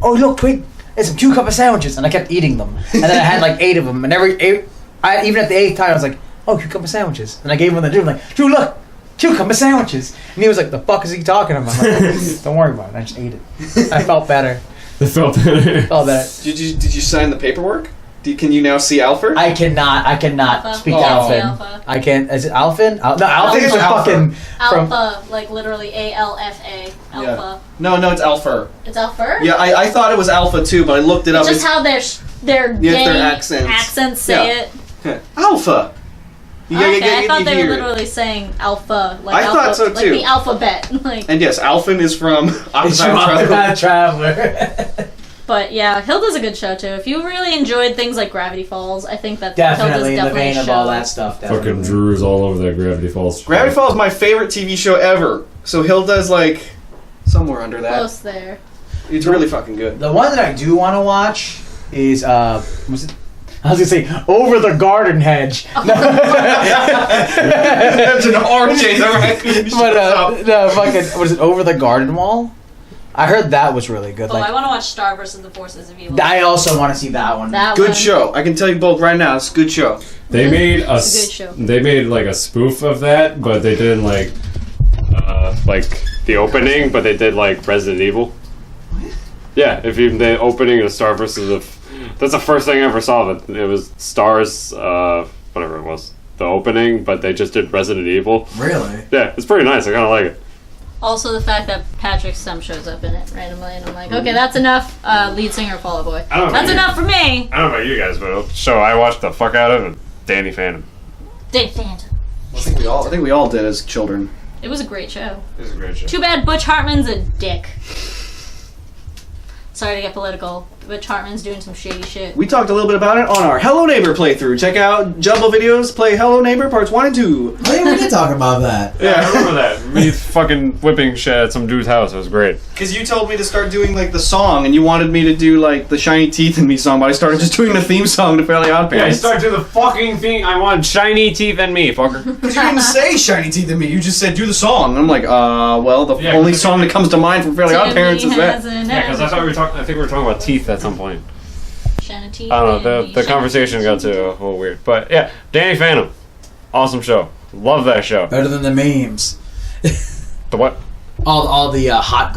Speaker 2: look, Twig, there's some cucumber sandwiches, and I kept eating them, and then I had like 8 of them, and even at the 8th time I was like, oh, cucumber sandwiches, and I gave him the Drew, I'm like, Drew, look, cucumber sandwiches, and he was like, the fuck is he talking about? I'm like, don't worry about it, I just ate it. I felt better.
Speaker 6: It felt better.
Speaker 2: Felt better.
Speaker 5: Did you sign the paperwork? Can you now see Alfred?
Speaker 2: I cannot
Speaker 4: Alpha.
Speaker 2: speak
Speaker 5: Oh.
Speaker 2: to
Speaker 4: Can't
Speaker 2: Alfin.
Speaker 4: see Alpha.
Speaker 2: I can't. Is it Alfin? No, Alfin
Speaker 5: think
Speaker 2: is
Speaker 5: it's
Speaker 2: a
Speaker 5: Alpha.
Speaker 2: fucking from.
Speaker 4: Alpha, like literally ALFA. Alpha.
Speaker 5: No, it's Alpha.
Speaker 4: It's Alpha?
Speaker 5: Yeah, I thought it was Alpha too, but I looked it up.
Speaker 4: It's just how their
Speaker 5: Yeah,
Speaker 4: gay
Speaker 5: their accents.
Speaker 4: say
Speaker 5: Yeah.
Speaker 4: it.
Speaker 5: Alpha. You
Speaker 4: Okay, I thought they were
Speaker 5: hear it.
Speaker 4: literally saying alpha, like
Speaker 5: I
Speaker 4: alpha,
Speaker 5: thought so,
Speaker 4: like
Speaker 5: too.
Speaker 4: the alphabet. Like,
Speaker 5: And yes, Alphin is from
Speaker 2: It's
Speaker 5: Octopath
Speaker 2: from
Speaker 5: Traveler.
Speaker 2: Octopath Traveler.
Speaker 4: but yeah, Hilda's a good show too. If you really enjoyed things like Gravity Falls, I think that
Speaker 2: Definitely in the
Speaker 4: Hilda's definitely
Speaker 2: vein
Speaker 4: a
Speaker 2: of
Speaker 4: show.
Speaker 2: all that stuff.
Speaker 6: Fucking
Speaker 2: Definitely.
Speaker 6: Drew's all over that Gravity Falls.
Speaker 5: Gravity Falls is my favorite TV show ever. So Hilda's like somewhere under that.
Speaker 4: Close there.
Speaker 5: It's really fucking good.
Speaker 2: The one that I do want to watch is was it? I was gonna say Over the Garden Hedge.
Speaker 5: That's an RJ the Raccoon.
Speaker 2: But no, fucking was it Over the Garden Wall? I heard that was really good.
Speaker 4: Oh, I
Speaker 2: Like,
Speaker 4: want to watch Star versus the Forces of Evil.
Speaker 2: I also want to see that one.
Speaker 4: That
Speaker 5: Good
Speaker 4: one.
Speaker 5: show. I can tell you both right now. It's a good show.
Speaker 6: They made
Speaker 4: It's a good show.
Speaker 6: They made like a spoof of that, but they didn't like the opening, but they did like Resident Evil. Yeah, if you the opening of Star versus that's the first thing I ever saw of it. It was Stars, whatever it was, the opening, but they just did Resident Evil.
Speaker 2: Really?
Speaker 6: Yeah, it's pretty nice. I kind of like it.
Speaker 4: Also, the fact that Patrick Stump shows up in it randomly, and I'm like, okay, that's enough. Lead singer, Fall Out Boy. That's enough for me.
Speaker 6: I don't know about you guys, but a show I watched the fuck out of is Danny Phantom.
Speaker 4: Danny Phantom.
Speaker 5: I think we all did as children.
Speaker 4: It was a great show.
Speaker 6: It was a great show.
Speaker 4: Too bad Butch Hartman's a dick. Sorry to get political. Butch Hartman's doing some shady shit.
Speaker 5: We talked a little bit about it on our Hello Neighbor playthrough. Check out Gelbbo videos, play Hello Neighbor parts 1 and 2.
Speaker 7: I think we did talk about that.
Speaker 6: Yeah, I remember that. Me fucking whipping shit at some dude's house. It was great.
Speaker 5: Because you told me to start doing like the song, and you wanted me to do like the Shiny Teeth in Me song, but I started just doing the theme song to Fairly Odd
Speaker 6: Yeah, I
Speaker 5: Parents.
Speaker 6: started the fucking thing. I want shiny teeth and me, fucker.
Speaker 5: Because you didn't say Shiny Teeth in Me, you just said do the song. And I'm like, well, the
Speaker 6: Yeah,
Speaker 5: only
Speaker 6: 'cause
Speaker 5: song that comes to mind from Fairly Odd Parents is that.
Speaker 6: Yeah, because I thought we were talking. I think we were talking about teeth at some point.
Speaker 4: Shanty
Speaker 6: I don't know. The conversation got to a little weird, but yeah, Danny Phantom, awesome show. Love that show.
Speaker 7: Better than the memes.
Speaker 6: The what?
Speaker 7: All the hot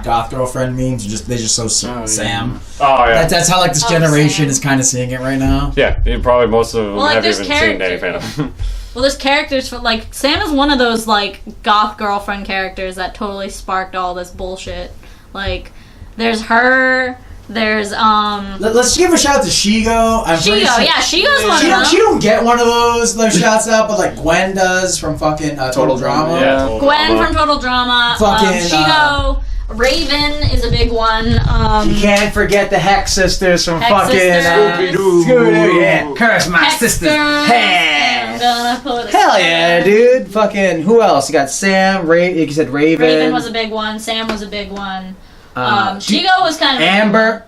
Speaker 7: goth girlfriend memes are they just so Sam.
Speaker 6: Oh yeah.
Speaker 7: That's how like this
Speaker 4: Oh,
Speaker 7: generation
Speaker 4: Sam.
Speaker 7: is kind of seeing it right now.
Speaker 6: Yeah, probably most of them
Speaker 4: Well, like,
Speaker 6: haven't
Speaker 4: there's
Speaker 6: even seen Danny
Speaker 4: characters.
Speaker 6: Phantom.
Speaker 4: Well, there's characters for like Sam is one of those like goth girlfriend characters that totally sparked all this bullshit. Like, there's her. There's
Speaker 7: Let's give a shout out to Shigo.
Speaker 4: Shigo. Yeah, Shigo's one of them.
Speaker 7: She don't get one of those shouts out, but like Gwen does from fucking Total Drama.
Speaker 6: Yeah, Total
Speaker 4: Gwen
Speaker 6: Drama.
Speaker 4: from Total Drama.
Speaker 7: Fucking,
Speaker 4: Shigo. Raven is a big one.
Speaker 2: You can't forget the Hex Sisters from
Speaker 4: Hex
Speaker 2: fucking
Speaker 4: Sisters.
Speaker 2: Scooby-Doo. Yeah, curse my sisters.
Speaker 4: I'm
Speaker 2: Hey.
Speaker 4: gonna put a
Speaker 2: Hell
Speaker 4: spell.
Speaker 2: yeah, dude. Fucking, who else? You got Sam, you said Raven.
Speaker 4: Raven was a big one. Sam was a big one.
Speaker 2: Uh,
Speaker 4: Shigo was kind of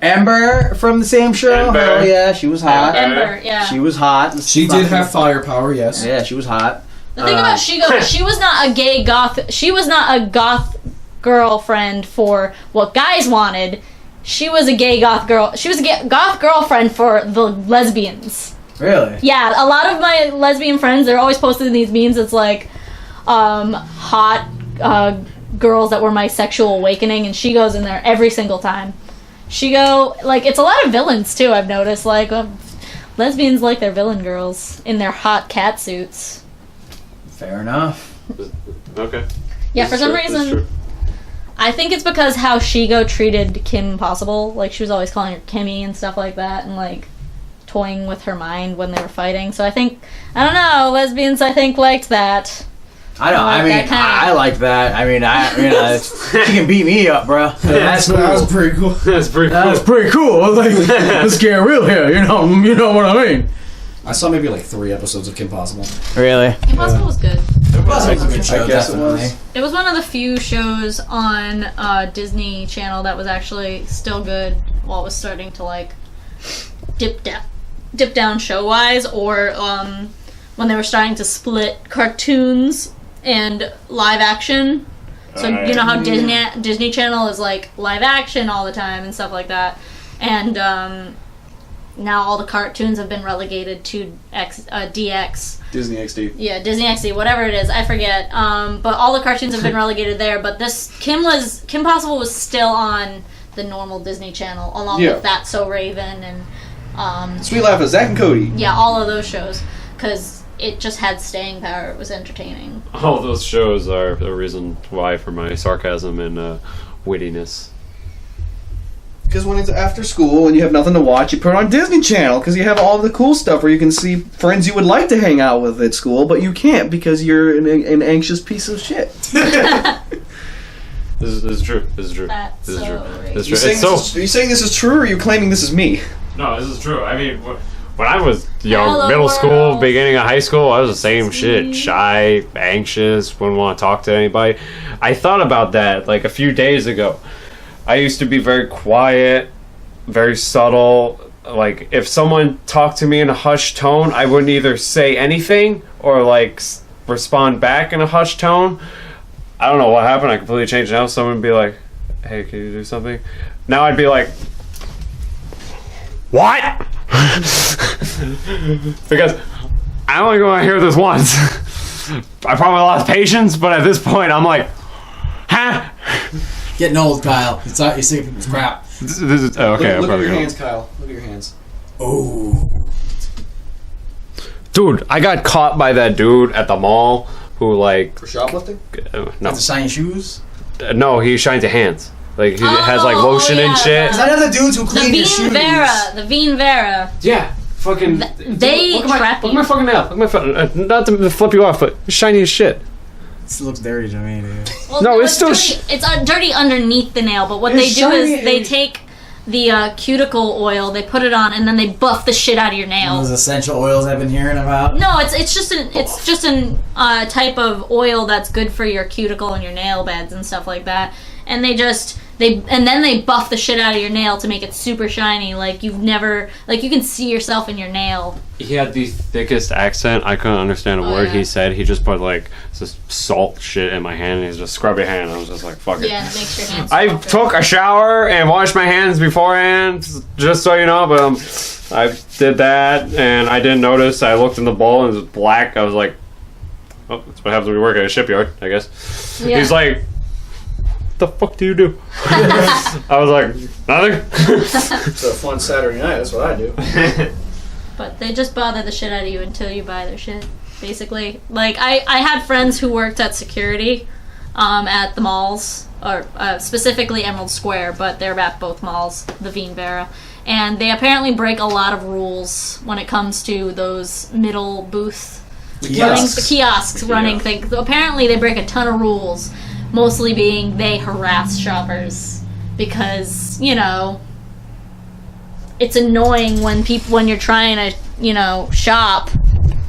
Speaker 2: Amber from the same show.
Speaker 6: Amber.
Speaker 2: Hell yeah, she was hot.
Speaker 4: Ember, yeah.
Speaker 2: She was hot.
Speaker 7: She did have firepower, yes.
Speaker 2: Yeah, she was hot.
Speaker 4: The thing about Shigo, she was not a gay goth. She was not a goth girlfriend for what guys wanted. She was a gay goth girl. She was a goth girlfriend for the lesbians.
Speaker 2: Really?
Speaker 4: Yeah, a lot of my lesbian friends, they're always posting these memes. It's like, hot girls that were my sexual awakening, and she goes in there every single time. Like, it's a lot of villains too. I've noticed, like, lesbians like their villain girls in their hot cat suits.
Speaker 2: Fair enough.
Speaker 6: Okay.
Speaker 4: Yeah,
Speaker 6: This
Speaker 4: for
Speaker 6: is
Speaker 4: some
Speaker 6: true, this is
Speaker 4: reason,
Speaker 6: true.
Speaker 4: I think it's because how Shigo treated Kim Possible. Like, she was always calling her Kimmy and stuff like that, and like toying with her mind when they were fighting. So I don't know, lesbians I think liked that.
Speaker 2: I don't.
Speaker 4: I
Speaker 2: I
Speaker 4: like
Speaker 2: mean,
Speaker 4: that kinda-
Speaker 2: I like that. I mean, she can beat me up, bro. That's cool.
Speaker 7: That was pretty cool.
Speaker 6: That's pretty cool.
Speaker 2: That was pretty cool. Like, let's get real here. You know what I mean.
Speaker 7: I saw maybe like 3 episodes of Kim Possible.
Speaker 2: Really?
Speaker 4: Kim Possible was good.
Speaker 7: It was a good show,
Speaker 5: I guess it
Speaker 7: definitely.
Speaker 5: was.
Speaker 4: It was one of the few shows on Disney Channel that was actually still good while it was starting to like dip down show wise, or when they were starting to split cartoons and live action. So you know how Disney Channel is like live action all the time and stuff like that, and now all the cartoons have been relegated to DX.
Speaker 5: Disney XD.
Speaker 4: Yeah, Disney XD, whatever it is, I forget. But all the cartoons have been relegated there. But this Kim Possible was still on the normal Disney Channel, along
Speaker 5: Yeah.
Speaker 4: with That's So Raven and
Speaker 5: Sweet Laugh of Zach and Cody.
Speaker 4: yeah, all of those shows, because it just had staying power. It was entertaining.
Speaker 6: All those shows are the reason why for my sarcasm and wittiness.
Speaker 5: Because when it's after school and you have nothing to watch, you put it on Disney Channel because you have all the cool stuff where you can see friends you would like to hang out with at school, but you can't because you're an anxious piece of shit.
Speaker 6: This is true. This is true.
Speaker 4: That's
Speaker 6: This is
Speaker 4: so
Speaker 6: true.
Speaker 4: right.
Speaker 6: This
Speaker 5: You
Speaker 6: is true.
Speaker 5: saying are you saying this is true, or are you claiming this is me?
Speaker 6: No, this is true. I mean, when I was young,
Speaker 4: Hello
Speaker 6: middle school,
Speaker 4: world.
Speaker 6: beginning of high school, I was the same shit. Shy, anxious, wouldn't want to talk to anybody. I thought about that like a few days ago. I used to be very quiet, very subtle. Like, if someone talked to me in a hushed tone, I wouldn't either say anything or like respond back in a hushed tone. I don't know what happened. I completely changed now. Someone would be like, "Hey, can you do something?" Now I'd be like, "What?" Because I only want to hear this once. I probably lost patience, but at this point, I'm like, "Huh?"
Speaker 7: Getting old, Kyle. You're sick of people's crap.
Speaker 6: This is okay. I'm
Speaker 5: Look at
Speaker 6: probably
Speaker 5: your
Speaker 6: gonna.
Speaker 5: hands, Kyle. Look at your hands.
Speaker 7: Oh.
Speaker 6: Dude, I got caught by that dude at the mall
Speaker 1: who like
Speaker 5: For shoplifting?
Speaker 1: no,
Speaker 7: To shine shoes.
Speaker 1: no, he shines his hands. Like he has like
Speaker 4: Oh,
Speaker 1: lotion
Speaker 4: yeah,
Speaker 1: and shit.
Speaker 7: Because I know the dudes who
Speaker 4: The
Speaker 7: clean your shoes.
Speaker 4: the Veen Vera.
Speaker 1: Yeah, fucking.
Speaker 4: They
Speaker 1: look at
Speaker 4: trap
Speaker 1: look at
Speaker 4: you.
Speaker 1: my fucking nail. Look at my foot. Not to flip you off, but it's shiny as shit.
Speaker 7: This looks dirty to me, dude.
Speaker 4: Well,
Speaker 1: No, it's still
Speaker 4: dirty. It's dirty underneath the nail, but what
Speaker 7: It's
Speaker 4: they do is
Speaker 7: shiny.
Speaker 4: they take the cuticle oil, they put it on, and then they buff the shit out of your
Speaker 7: Those
Speaker 4: nails.
Speaker 7: essential oils I've been hearing about.
Speaker 4: No, it's just an type of oil that's good for your cuticle and your nail beds and stuff like that. And then they buff the shit out of your nail to make it super shiny. Like you've never, like you can see yourself in your nail.
Speaker 1: He had the thickest accent. I couldn't understand a word
Speaker 4: yeah.
Speaker 1: he said. He just put like this salt shit in my hand and he's just scrubby hand. I was just like, fuck it.
Speaker 4: Yeah, it makes your hands.
Speaker 1: I
Speaker 4: softer.
Speaker 1: took a shower and washed my hands beforehand, just so you know. But I did that and I didn't notice. I looked in the bowl and it was black. I was like, "Oh, that's what happens when you work at a shipyard, I guess."
Speaker 4: Yeah.
Speaker 1: He's like, "What the fuck do you do?" I was like, "Nothing."
Speaker 5: It's a fun Saturday night. That's what I do.
Speaker 4: But they just bother the shit out of you until you buy their shit, basically. Like, I had friends who worked at security at the malls, or specifically Emerald Square, but they're at both malls, the Veen Vera. And they apparently break a lot of rules when it comes to those middle booth running, the kiosks running things. Apparently they break a ton of rules, mostly being they harass shoppers because, you know, it's annoying when you're trying to, you know, shop.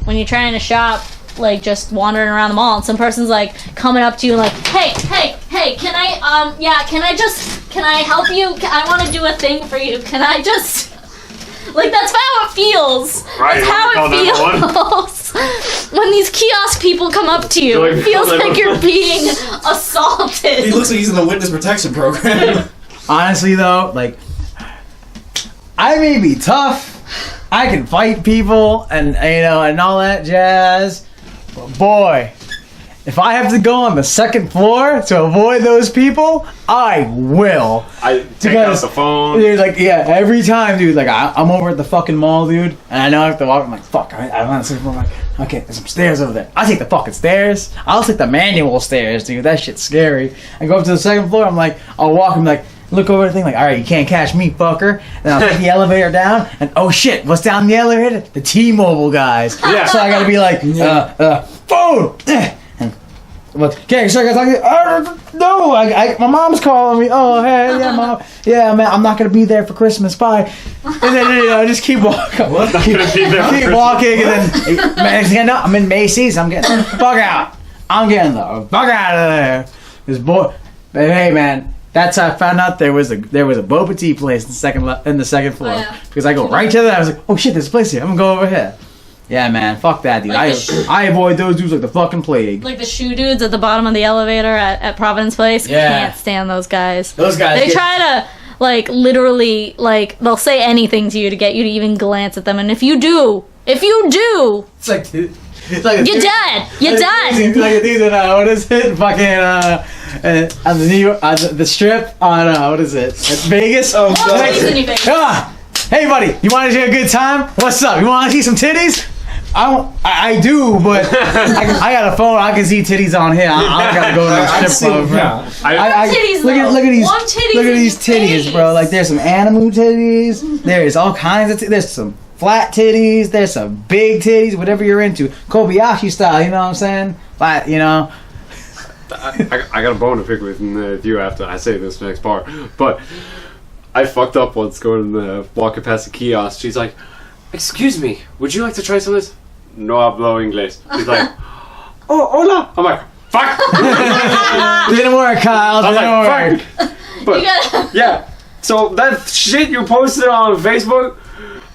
Speaker 4: When you're trying to shop, like, just wandering around the mall, and some person's, like, coming up to you, like, hey, can I help you? I want to do a thing for you. Can I just... Like, that's how it feels.
Speaker 1: Right,
Speaker 4: That's how
Speaker 1: call
Speaker 4: it feels. When these kiosk people come up to you,
Speaker 1: You're like,
Speaker 4: it feels
Speaker 1: call
Speaker 4: like you're
Speaker 1: 911.
Speaker 4: being assaulted.
Speaker 7: He looks like he's in the witness protection program.
Speaker 2: Honestly, though, like, I may be tough. I can fight people and, you know, and all that jazz. But boy, if I have to go on the second floor to avoid those people, I will.
Speaker 1: I take out the phone.
Speaker 2: Dude, like, yeah, every time, dude, like, I'm over at the fucking mall, dude, and I know I have to walk. I'm like, fuck, I'm on the second floor. I'm like, okay, there's some stairs over there. I take the fucking stairs. I'll take the manual stairs, dude. That shit's scary. I go up to the second floor. I'm like, I'll walk. I'm like, look over the thing, like, all right, you can't catch me, fucker. Then I'll take the elevator down, and oh shit, what's down the elevator? The T-Mobile guys.
Speaker 1: Yeah.
Speaker 2: So I gotta be like, phone. And, okay, so I gotta talk to you. No, my mom's calling me. Oh, hey, yeah, mom. Yeah, man, I'm not gonna be there for Christmas. Bye. And then, you know, I just keep walking. Keep walking, and then, man, next thing I know, I'm in Macy's. I'm getting the fuck out. I'm getting the fuck out of there. This boy, but hey, man. That's how I found out there was a boba tea place in the second floor.
Speaker 4: Oh, yeah.
Speaker 2: Because I go right to that. I was like, oh shit, there's a place here. I'm gonna go over here. Yeah, man, fuck that, dude.
Speaker 4: Like
Speaker 2: I avoid those dudes like the fucking plague.
Speaker 4: Like the shoe dudes at the bottom of the elevator at Providence Place.
Speaker 2: Yeah.
Speaker 4: Can't stand those guys.
Speaker 2: Those guys.
Speaker 4: They try to, like, literally, like, they'll say anything to you to get you to even glance at them. And if you do,
Speaker 2: It's like,
Speaker 4: you're dead. You're dead.
Speaker 2: Like a dude in what is it? Fucking on the New York, the strip on what is it? At Vegas. Oh
Speaker 4: God. Titties in your face.
Speaker 2: Hey buddy, you want to have a good time? What's up? You want to see some titties? I do, but I got a phone. I can see titties on here. I gotta go to the strip club, bro. Look at these titties, bro. Like, there's some animal titties. There's all kinds of. There's some flat titties. There's some big titties. Whatever you're into, Kobayashi style. You know what I'm saying? Flat, you know.
Speaker 6: I got a bone to pick with you after I say this next part, but I fucked up once walking past the kiosk. She's like, "Excuse me, would you like to try some of this?" No hablo inglés. She's like, "Oh, hola." I'm like, "Fuck."
Speaker 2: Didn't work, Kyle.
Speaker 6: I was
Speaker 2: Didn't
Speaker 6: like,
Speaker 2: work.
Speaker 6: "Fuck." But yeah, so that shit you posted on Facebook,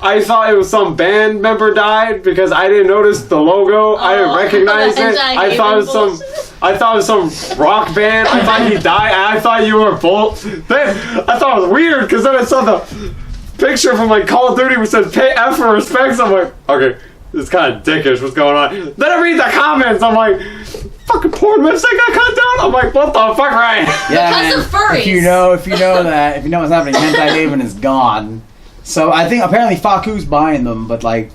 Speaker 6: I thought it was some band member died because I didn't notice the logo. I didn't recognize
Speaker 4: the
Speaker 6: it. I thought it was some rock band. I thought he died. I thought you were Bolt. Then I thought it was weird because then I saw the picture from like Call of Duty which said "Pay F for respects." I'm like, okay, it's kind of dickish. What's going on? Then I read the comments. I'm like, fucking porn website got cut down. I'm like, what the fuck, Ryan?
Speaker 2: Yeah,
Speaker 4: Because
Speaker 2: man.
Speaker 4: of furries.
Speaker 2: If you know what's happening, Hentai Haven is gone. So I think apparently Faku's buying them, but like,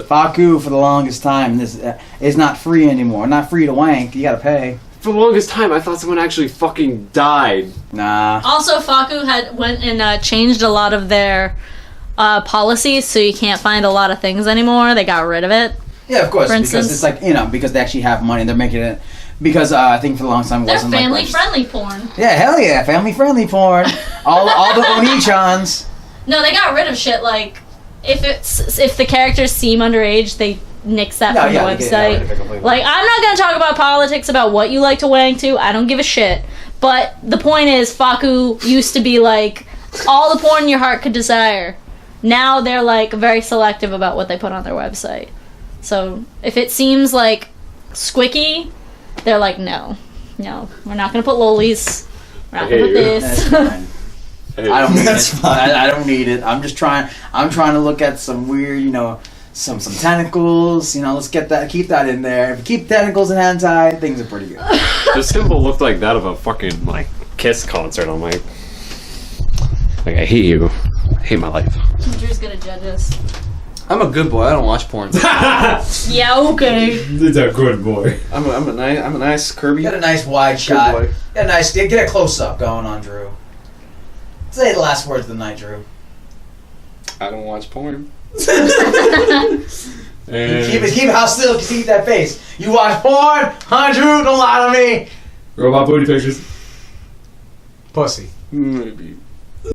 Speaker 2: Faku for the longest time. This is not free anymore. Not free to wank. You gotta pay.
Speaker 6: For the longest time, I thought someone actually fucking died.
Speaker 2: Nah.
Speaker 4: Also, Faku had went and changed a lot of their policies, so you can't find a lot of things anymore. They got rid of it.
Speaker 2: Yeah, of course.
Speaker 4: For
Speaker 2: Because
Speaker 4: instance-
Speaker 2: it's like, because they actually have money. They're making it. Because I think for the longest time it
Speaker 4: They're
Speaker 2: wasn't like.
Speaker 4: family-friendly porn.
Speaker 2: Yeah, hell yeah. Family friendly porn. all the Oni-chans.
Speaker 4: No, they got rid of shit like if the characters seem underage, they nix that
Speaker 2: No,
Speaker 4: from
Speaker 2: yeah,
Speaker 4: the
Speaker 2: they get rid of
Speaker 4: website.
Speaker 2: it completely.
Speaker 4: Like, I'm not gonna talk about politics about what you like to wank to. I don't give a shit. But the point is, Faku used to be like all the porn your heart could desire. Now they're like very selective about what they put on their website. So if it seems like squicky, they're like, no, we're not gonna put lollies. We're not
Speaker 6: I
Speaker 4: gonna
Speaker 6: hate
Speaker 4: put
Speaker 6: you.
Speaker 2: That's
Speaker 4: this.
Speaker 2: fine. I don't need
Speaker 7: That's
Speaker 2: it.
Speaker 7: fine.
Speaker 2: I don't need it. I'm just trying. I'm trying to look at some weird, some tentacles. Let's keep that in there. If you keep tentacles in hentai, things are pretty good.
Speaker 6: The symbol looked like that of a fucking like Kiss concert. I'm like I hate you. I hate my life.
Speaker 4: Drew's gonna judge us.
Speaker 5: I'm a good boy. I don't watch porn.
Speaker 4: Yeah, okay.
Speaker 6: It's a good boy.
Speaker 5: I'm a nice Kirby.
Speaker 2: Get a nice wide
Speaker 5: Good
Speaker 2: shot.
Speaker 5: boy.
Speaker 2: Get a close up going on Drew. Say the last words of the night, Drew.
Speaker 5: I don't watch porn.
Speaker 6: And
Speaker 2: Keep it how still. Keep that face. You watch porn, huh, Drew? Don't lie to me.
Speaker 6: robot booty pictures.
Speaker 2: Pussy.
Speaker 5: Maybe.